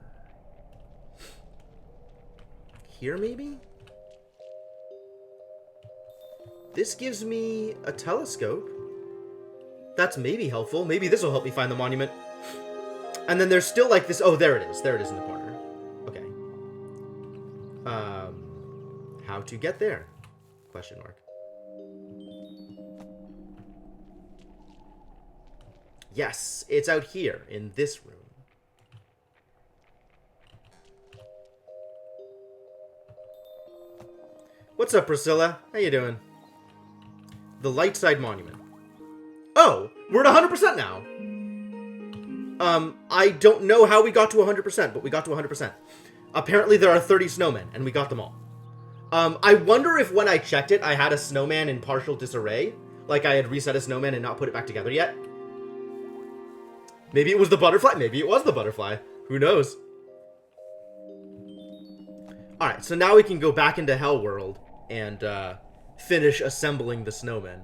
Here, maybe? This gives me a telescope. That's maybe helpful. Maybe this will help me find the monument. And then there's still like this... Oh, there it is. There it is in the corner. Okay. How to get there? Question mark. Yes, it's out here in this room. What's up, Priscilla? How you doing? The light side monument. Oh, we're at 100% now. I don't know how we got to 100%, but we got to 100%. Apparently there are 30 snowmen, and we got them all. I wonder if when I checked it, I had a snowman in partial disarray. Like I had reset a snowman and not put it back together yet. Maybe it was the butterfly. Maybe it was the butterfly. Who knows? Alright, so now we can go back into Hell World and finish assembling the snowmen.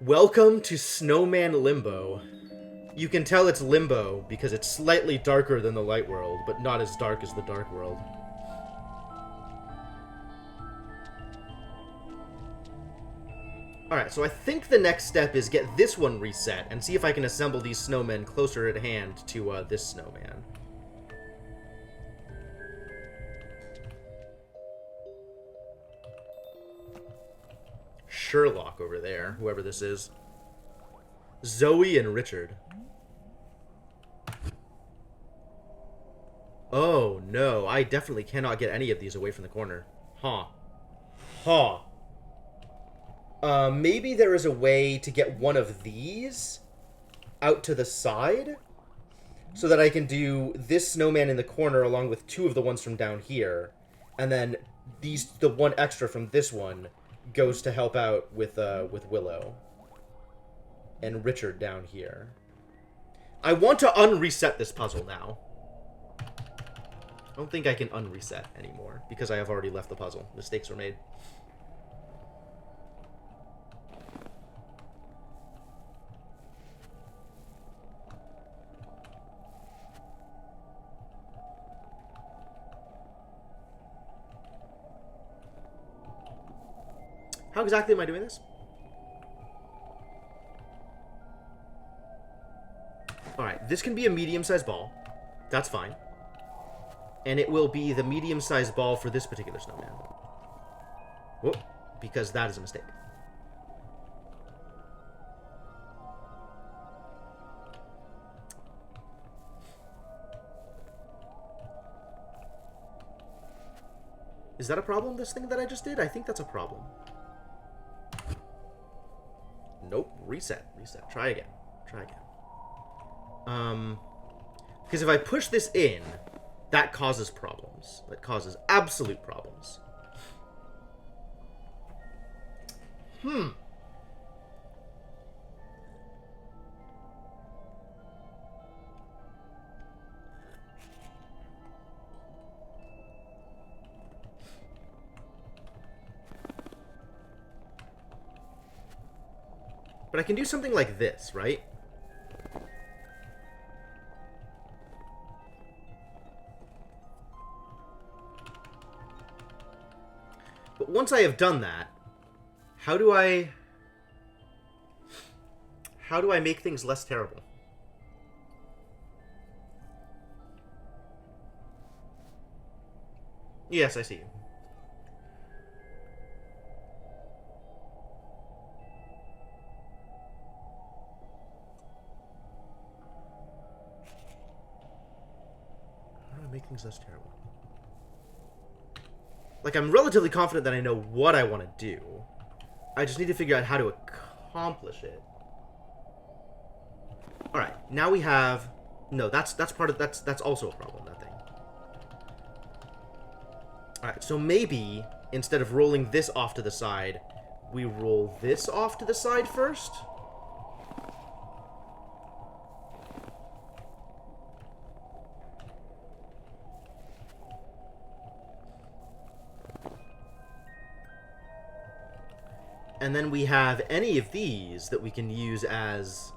Welcome to Snowman Limbo. You can tell it's Limbo because it's slightly darker than the light world, but not as dark as the dark world. Alright, so I think the next step is get this one reset and see if I can assemble these snowmen closer at hand to this snowman. Sherlock over there, whoever this is. Zoe and Richard. Oh, no. I definitely cannot get any of these away from the corner. Huh. Huh. Maybe there is a way to get one of these out to the side so that I can do this snowman in the corner along with two of the ones from down here. And then the one extra from this one goes to help out with Willow and Richard down here. I want to unreset this puzzle now. I don't think I can unreset anymore because I have already left the puzzle. Mistakes were made. How exactly am I doing this? Alright, this can be a medium-sized ball. That's fine. And it will be the medium-sized ball for this particular snowman. Whoop, because that is a mistake. Is that a problem, this thing that I just did? I think that's a problem. Nope. Reset. Reset. Try again. Try again. Because if I push this in, that causes problems. That causes absolute problems. But I can do something like this, right? But once I have done that, how do I make things less terrible? Yes, I see you. How do I make things less terrible? Like, I'm relatively confident that I know what I want to do. I just need to figure out how to accomplish it. Alright, now we have... No, that's part of... That's also a problem, that thing. Alright, so maybe, instead of rolling this off to the side, we roll this off to the side first? And then we have any of these that we can use as...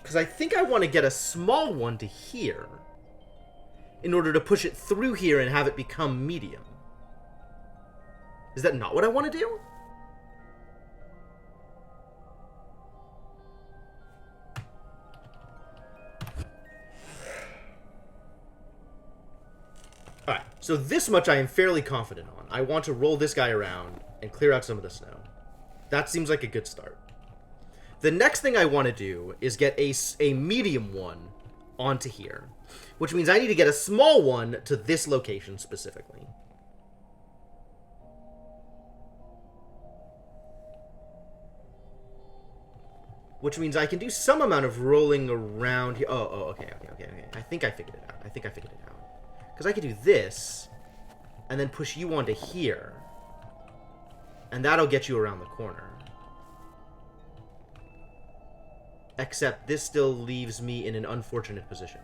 Because I think I want to get a small one to here in order to push it through here and have it become medium. Is that not what I want to do? Alright, so this much I am fairly confident on. I want to roll this guy around and clear out some of the snow. That seems like a good start. The next thing I want to do is get a medium one onto here, which means I need to get a small one to this location specifically. Which means I can do some amount of rolling around here. Oh, okay. I think I figured it out. Because I could do this, and then push you onto here, and that'll get you around the corner. Except this still leaves me in an unfortunate position.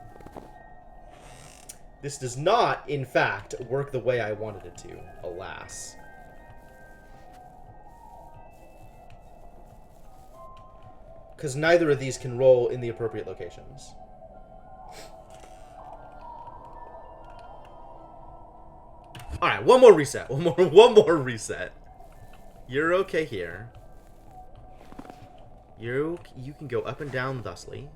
This does not, in fact, work the way I wanted it to, alas. Because neither of these can roll in the appropriate locations. Alright, one more reset. One more reset. You're okay here. You can go up and down thusly.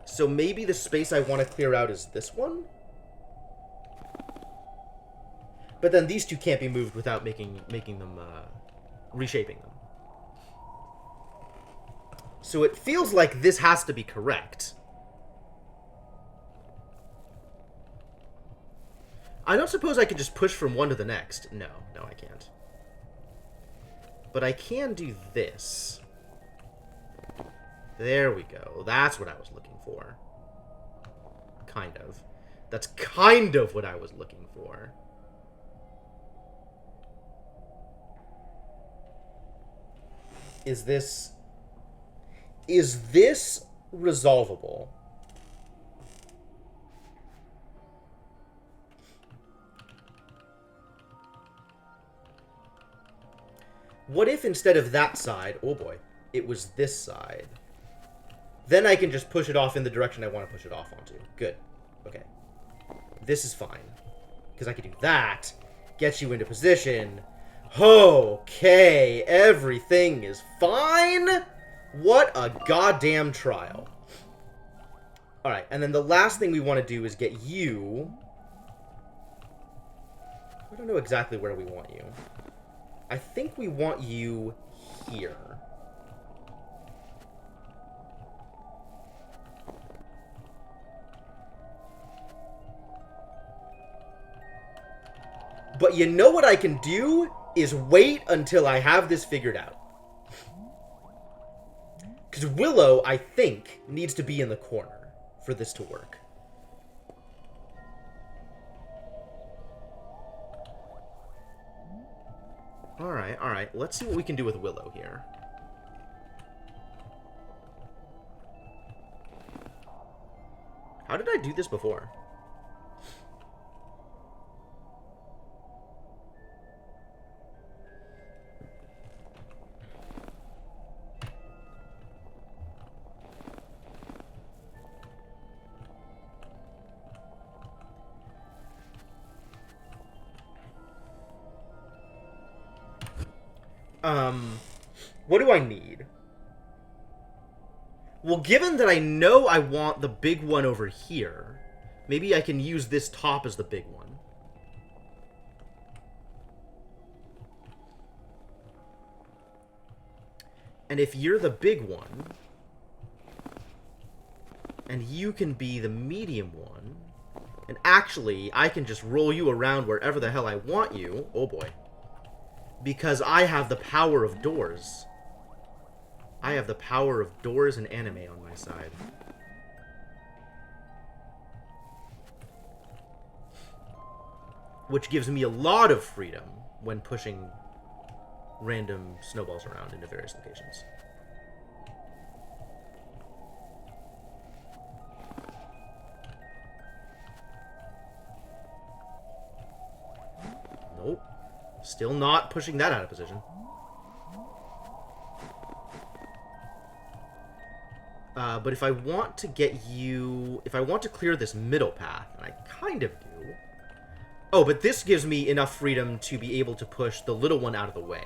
So maybe the space I want to clear out is this one? But then these two can't be moved without making them, reshaping them. So it feels like this has to be correct. I don't suppose I could just push from one to the next. No, I can't. But I can do this. There we go. That's what I was looking for. Kind of. That's kind of what I was looking for. Is this resolvable? What if instead of that side, oh boy, it was this side? Then I can just push it off in the direction I want to push it off onto. Good. Okay. This is fine. Because I can do that, get you into position. Okay, everything is fine. What a goddamn trial. Alright, and then the last thing we want to do is get you... I don't know exactly where we want you. I think we want you here. But you know what I can do is wait until I have this figured out. Because Willow, I think, needs to be in the corner for this to work. Alright, alright. Let's see what we can do with Willow here. How did I do this before? What do I need? Well, given that I know I want the big one over here, maybe I can use this top as the big one. And if you're the big one, and you can be the medium one, and actually, I can just roll you around wherever the hell I want you. Oh boy. Because I have the power of doors. I have the power of doors and anime on my side. Which gives me a lot of freedom when pushing random snowballs around into various locations. Nope. Still not pushing that out of position. But if I want to get you... If I want to clear this middle path, and I kind of do... Oh, but this gives me enough freedom to be able to push the little one out of the way.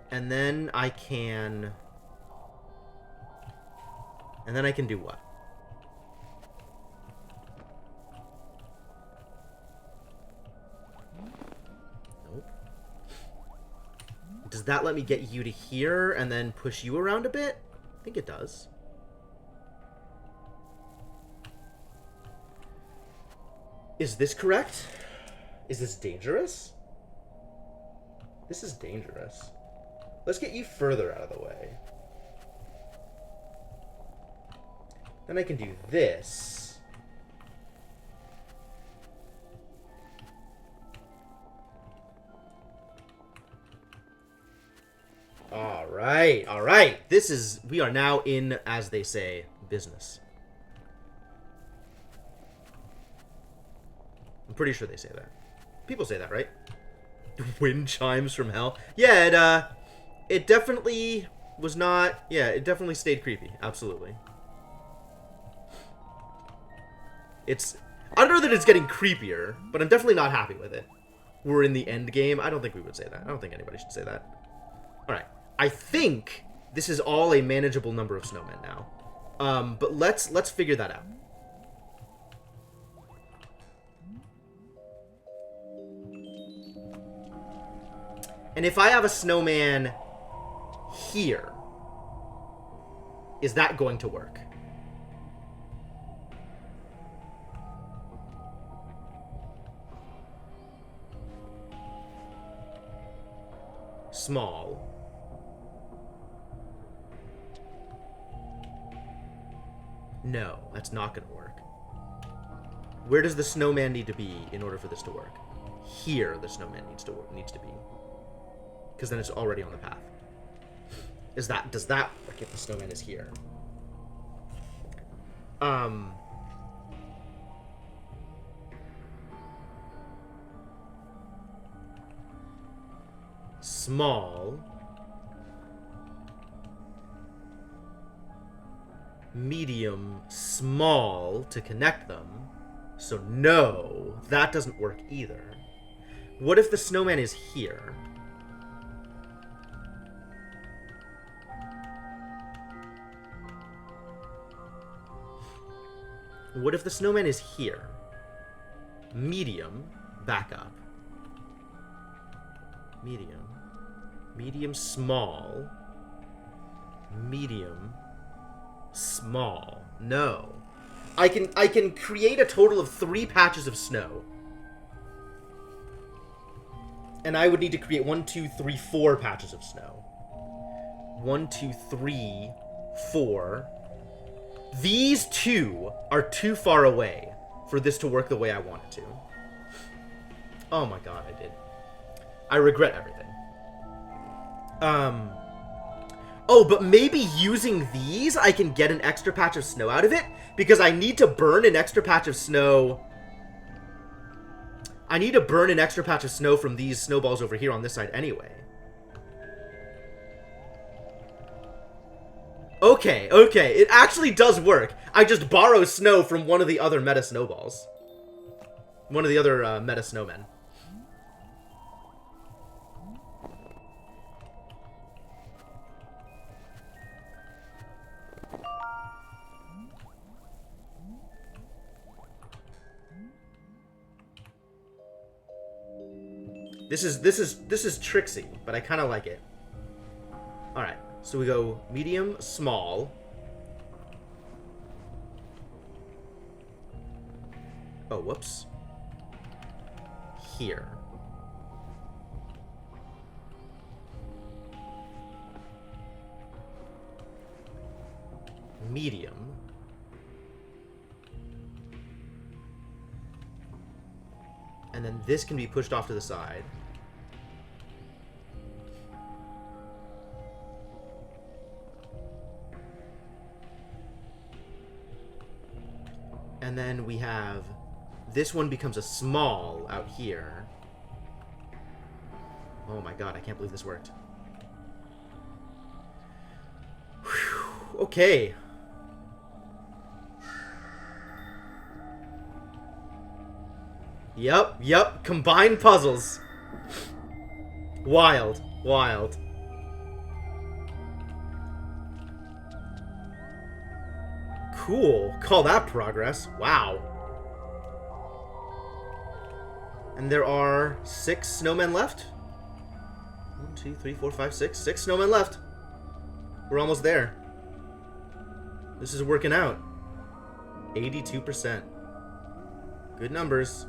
And then I can... And then I can do what? Does that let me get you to here and then push you around a bit? I think it does. Is this correct? Is this dangerous? This is dangerous. Let's get you further out of the way. Then I can do this. Alright, alright. This is... We are now in, as they say, business. I'm pretty sure they say that. People say that, right? Wind chimes from hell. Yeah, it definitely was not... Yeah, it definitely stayed creepy. Absolutely. It's... I don't know that it's getting creepier, but I'm definitely not happy with it. We're in the end game. I don't think we would say that. I don't think anybody should say that. Alright. I think this is all a manageable number of snowmen now. But let's figure that out. And if I have a snowman here, is that going to work? Small. No, that's not going to work. Where does the snowman need to be in order for this to work? Here, the snowman needs to be. Because then it's already on the path. Does that work if the snowman is here? Small. Medium, small to connect them. So no, that doesn't work either. What if the snowman is here? What if the snowman is here? medium, back up. Medium. Medium, small. Medium, small. No. I can create a total of 3 patches of snow. And I would need to create 1, 2, 3, 4 patches of snow. 1, 2, 3, 4. These 2 are too far away for this to work the way I want it to. Oh my god, I did. I regret everything. Oh, but maybe using these, I can get an extra patch of snow out of it? Because I need to burn an extra patch of snow. I need to burn an extra patch of snow from these snowballs over here on this side anyway. Okay, okay. It actually does work. I just borrow snow from one of the other meta snowballs. One of the other meta snowmen. This is tricksy, but I kind of like it. All right, so we go medium, small. Oh, whoops. Here. Medium. And then this can be pushed off to the side. And then we have... This one becomes a small out here. Oh my god, I can't believe this worked. Whew, okay. Yep. Combined puzzles. Wild. Wild. Cool. Call that progress. Wow. And there are 6 snowmen left. 1, 2, 3, 4, 5, 6. 6 snowmen left. We're almost there. This is working out. 82%. Good numbers.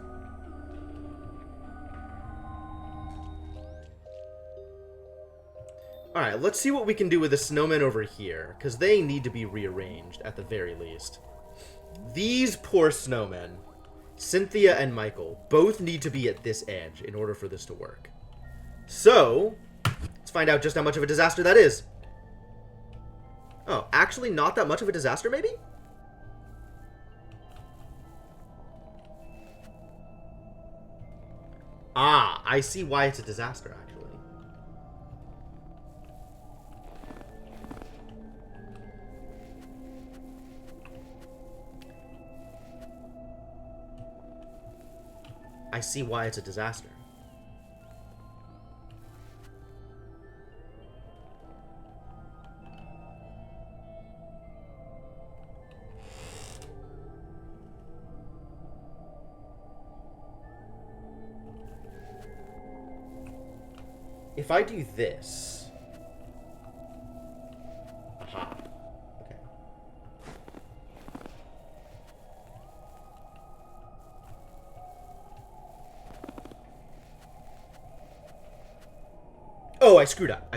Alright, let's see what we can do with the snowmen over here, because they need to be rearranged, at the very least. These poor snowmen, Cynthia and Michael, both need to be at this edge in order for this to work. So, let's find out just how much of a disaster that is. Oh, actually not that much of a disaster, maybe? Ah, I see why it's a disaster, actually. I see why it's a disaster. If I do this... Aha. Okay. Oh, I screwed up.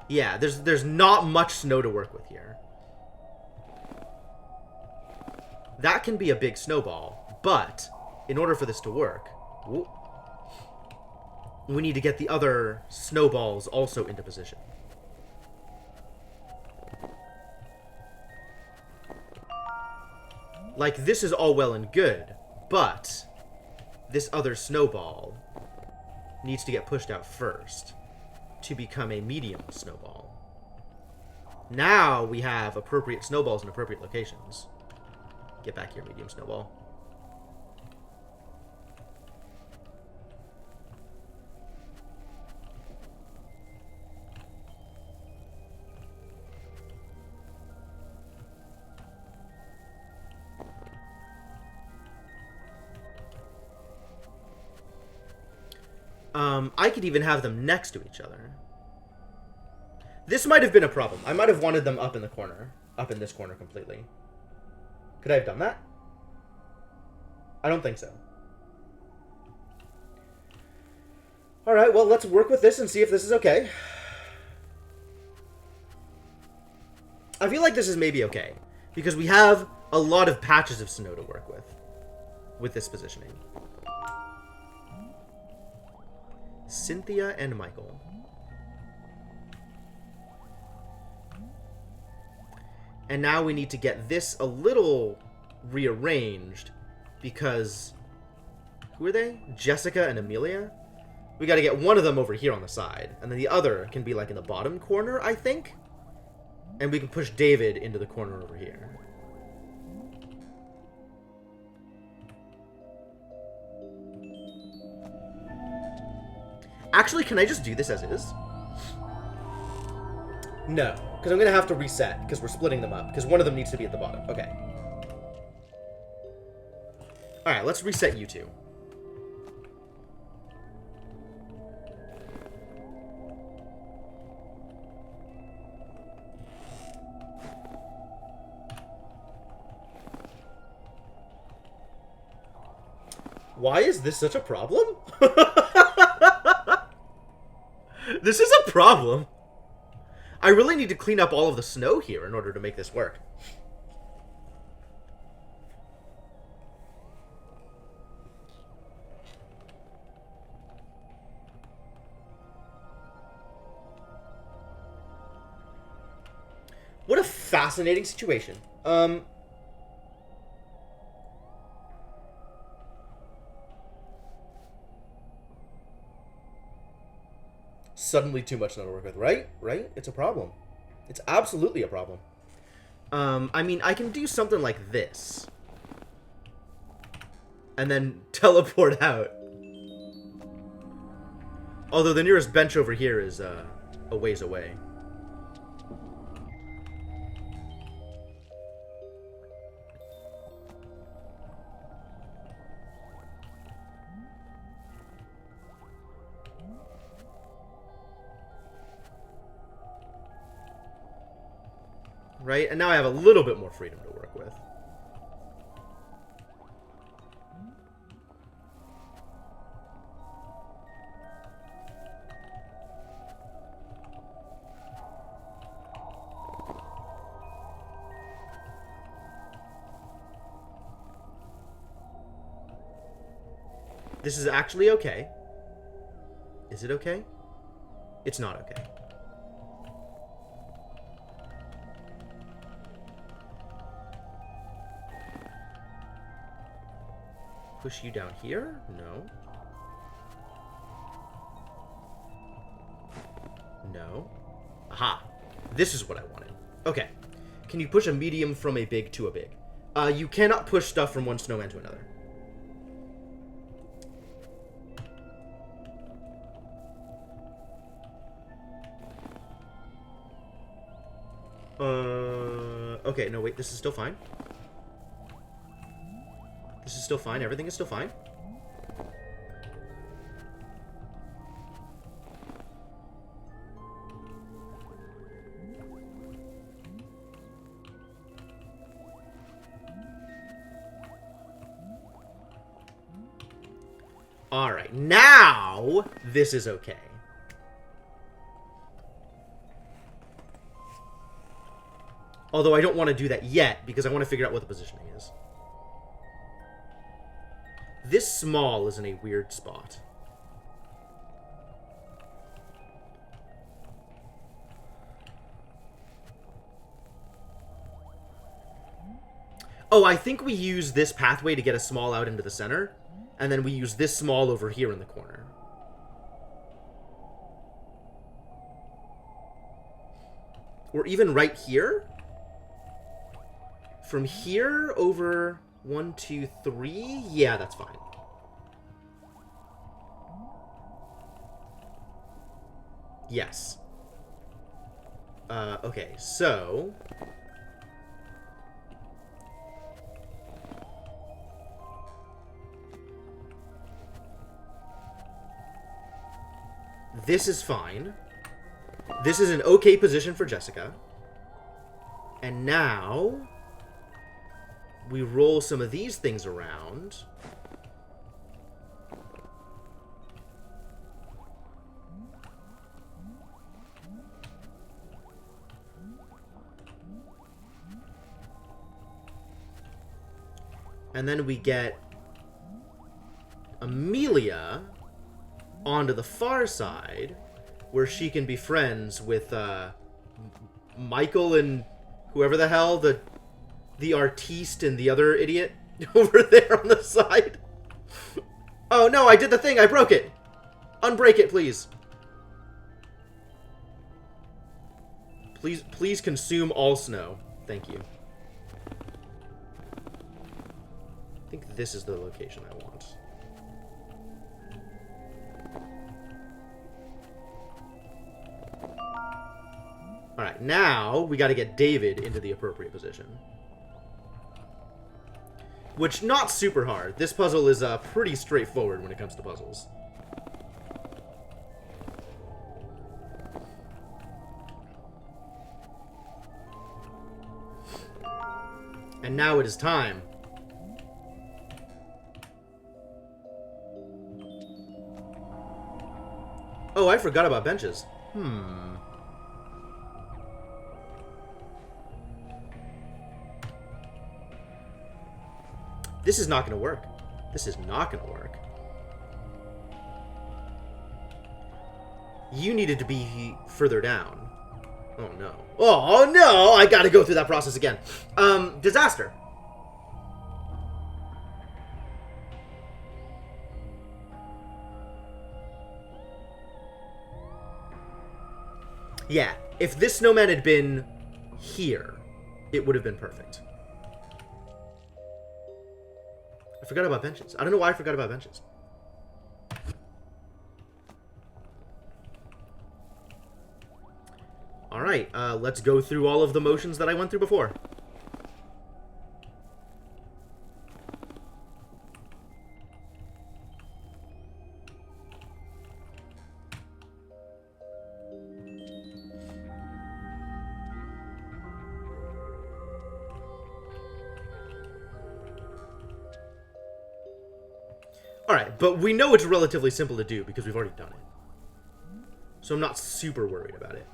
Yeah, there's not much snow to work with here. That can be a big snowball, but in order for this to work, we need to get the other snowballs also into position. Like, this is all well and good, but this other snowball needs to get pushed out first to become a medium snowball. Now we have appropriate snowballs in appropriate locations. Get back here, medium snowball. I could even have them next to each other. This might have been a problem. I might have wanted them up in the corner. Up in this corner completely. Could I have done that? I don't think so. Alright, well, let's work with this and see if this is okay. I feel like this is maybe okay. Because we have a lot of patches of snow to work with this positioning. Cynthia and Michael. And now we need to get this a little rearranged because... Who are they? Jessica and Amelia? We gotta get one of them over here on the side. And then the other can be like in the bottom corner, I think? And we can push David into the corner over here. Actually, can I just do this as is? No, because I'm going to have to reset, because we're splitting them up, because one of them needs to be at the bottom. Okay. Alright, let's reset you two. Why is this such a problem? This is a problem. I really need to clean up all of the snow here in order to make this work. What a fascinating situation. Suddenly too much snow to work with, right? Right? It's a problem. It's absolutely a problem. I mean, I can do something like this. And then teleport out. Although the nearest bench over here is a ways away. Right? And now I have a little bit more freedom to work with. This is actually okay. Is it okay? It's not okay. Push you down here? No. No. Aha. This is what I wanted. Okay. Can you push a medium from a big to a big? You cannot push stuff from one snowman to another. Okay, no, wait, this is still fine. This is still fine. Everything is still fine. Alright, now this is okay. Although I don't want to do that yet, because I want to figure out what the positioning is. This small is in a weird spot. Oh, I think we use this pathway to get a small out into the center, and then we use this small over here in the corner. Or even right here? From here over 1, 2, 3? Yeah, that's fine. Yes. Okay, so... This is fine. This is an okay position for Jessica. And now we roll some of these things around. And then we get Amelia onto the far side, where she can be friends with Michael and whoever the hell, the artiste and the other idiot over there on the side. Oh no, I did the thing, I broke it. Unbreak it, please. Please consume all snow. Thank you. I think this is the location I want. Alright, now we gotta get David into the appropriate position. Which, not super hard. This puzzle is pretty straightforward when it comes to puzzles. And now it is time. Oh, I forgot about benches. This is not going to work. This is not going to work. You needed to be further down. Oh, no. Oh, no! I gotta go through that process again. Disaster. Yeah, if this snowman had been here, it would have been perfect. I forgot about benches. I don't know why I forgot about benches. Alright, let's go through all of the motions that I went through before. Alright, but we know it's relatively simple to do because we've already done it. So I'm not super worried about it.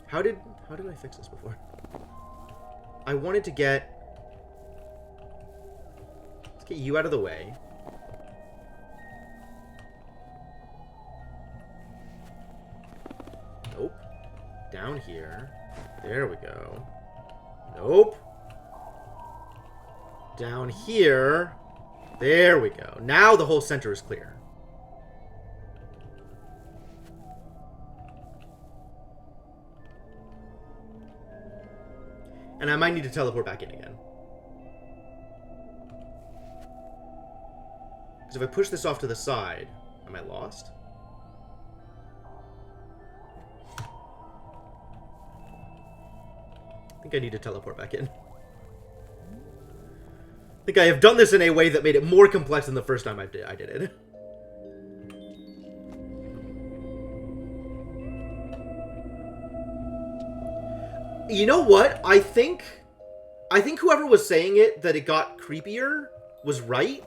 How did I fix this before? I wanted to let's get you out of the way. Nope. Down here. There we go. Nope. Down here. There we go. Now the whole center is clear. And I might need to teleport back in again. Because if I push this off to the side, am I lost? I think I need to teleport back in. I think I have done this in a way that made it more complex than the first time I did it. You know what? I think whoever was saying it, that it got creepier, was right.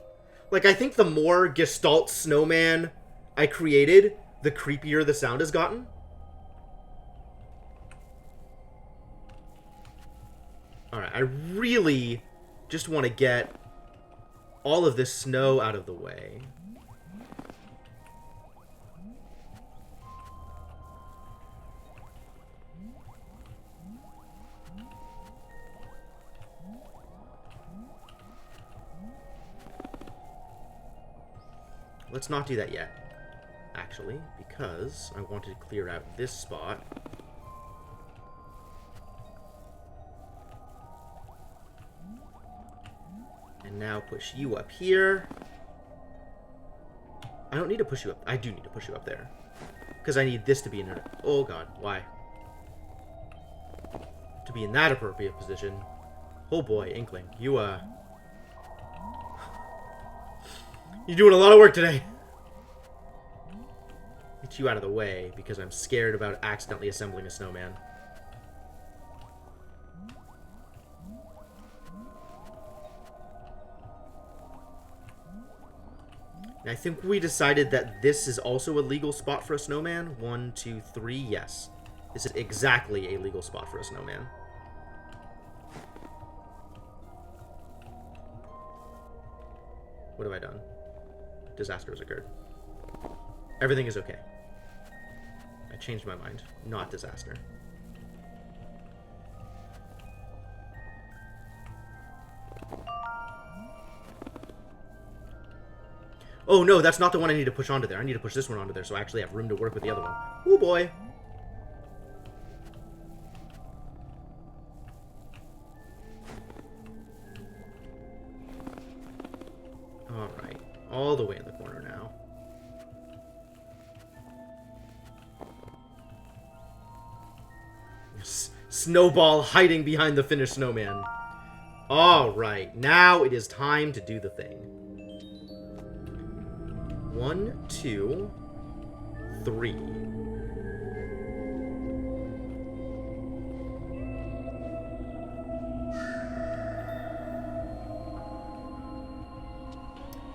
Like, I think the more Gestalt snowman I created, the creepier the sound has gotten. Alright, I really just want to get all of this snow out of the way. Let's not do that yet, actually, because I wanted to clear out this spot. And now push you up here. I don't need to push you up. I do need to push you up there. Because I need this to be in there. Oh god, why? to be in that appropriate position. Oh boy, Inkling, you're doing a lot of work today. Get you out of the way, because I'm scared about accidentally assembling a snowman. And I think we decided that this is also a legal spot for a snowman. 1, 2, 3, yes. This is exactly a legal spot for a snowman. What have I done? Disaster has occurred. Everything is okay. I changed my mind. Not disaster. Oh no, that's not the one I need to push onto there. I need to push this one onto there so I actually have room to work with the other one. Oh boy. Alright. All the way in the corner now. Snowball hiding behind the finished snowman. Alright, now it is time to do the thing. 1, 2, 3.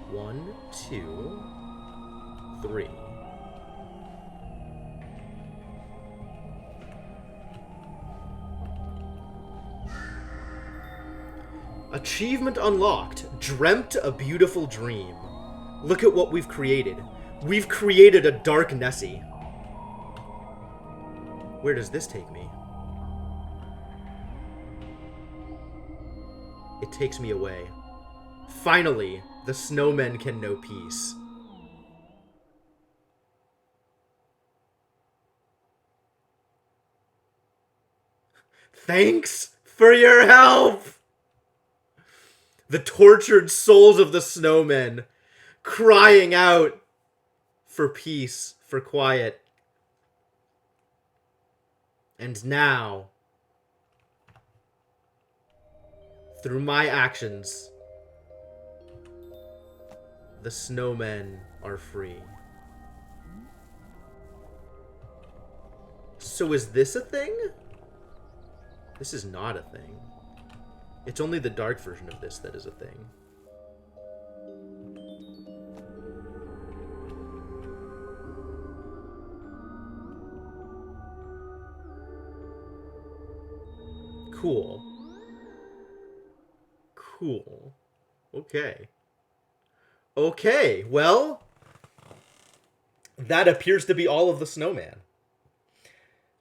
One, 2, 3. Achievement unlocked. Dreamt a beautiful dream. Look at what we've created. We've created a dark Nessie. Where does this take me? It takes me away. Finally, the snowmen can know peace. Thanks for your help! The tortured souls of the snowmen crying out for peace, for quiet. And now, through my actions, the snowmen are free. So is this a thing? This is not a thing. It's only the dark version of this that is a thing. Cool. Cool. Okay. Okay, well, that appears to be all of the snowman.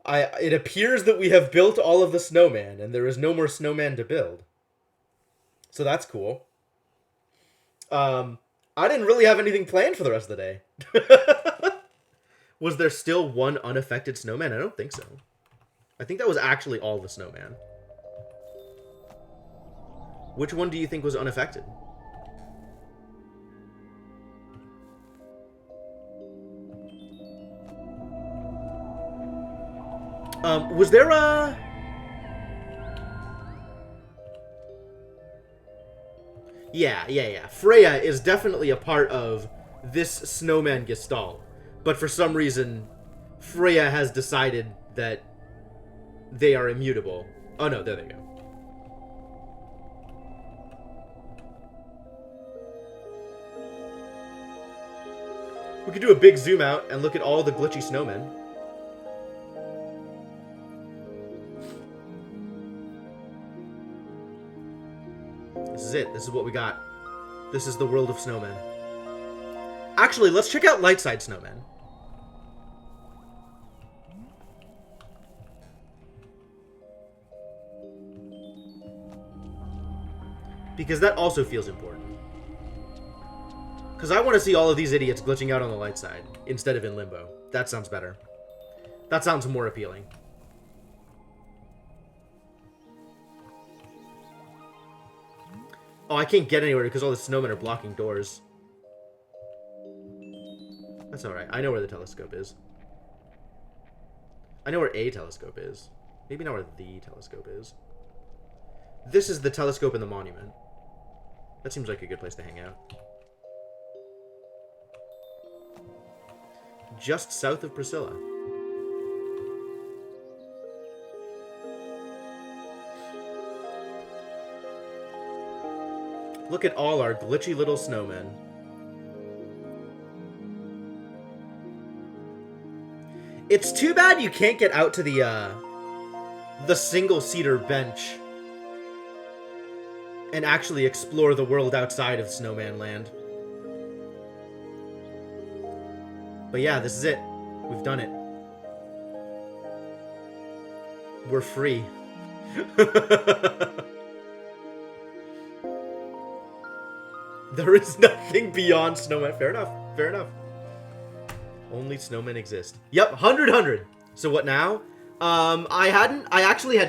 It appears that we have built all of the snowman, and there is no more snowman to build. So that's cool. I didn't really have anything planned for the rest of the day. Was there still one unaffected snowman? I don't think so. I think that was actually all the snowman. Which one do you think was unaffected? Was there a... Yeah. Freya is definitely a part of this snowman gestalt. But for some reason, Freya has decided that they are immutable. Oh no, there they go. We could do a big zoom out and look at all the glitchy snowmen. This is it. This is what we got. This is the world of snowmen. Actually, let's check out light side snowmen. Because that also feels important. Because I want to see all of these idiots glitching out on the light side instead of in limbo. That sounds better. That sounds more appealing. Oh, I can't get anywhere because all the snowmen are blocking doors. That's alright. I know where the telescope is. I know where a telescope is. Maybe not where the telescope is. This is the telescope in the monument. That seems like a good place to hang out. Just south of Priscilla. Look at all our glitchy little snowmen. It's too bad you can't get out to the single-seater bench and actually explore the world outside of Snowman Land. But yeah, this is it. We've done it. We're free. There is nothing beyond Snowman. Fair enough. Fair enough. Only snowmen exist. Yep, 100. So what now? I actually had not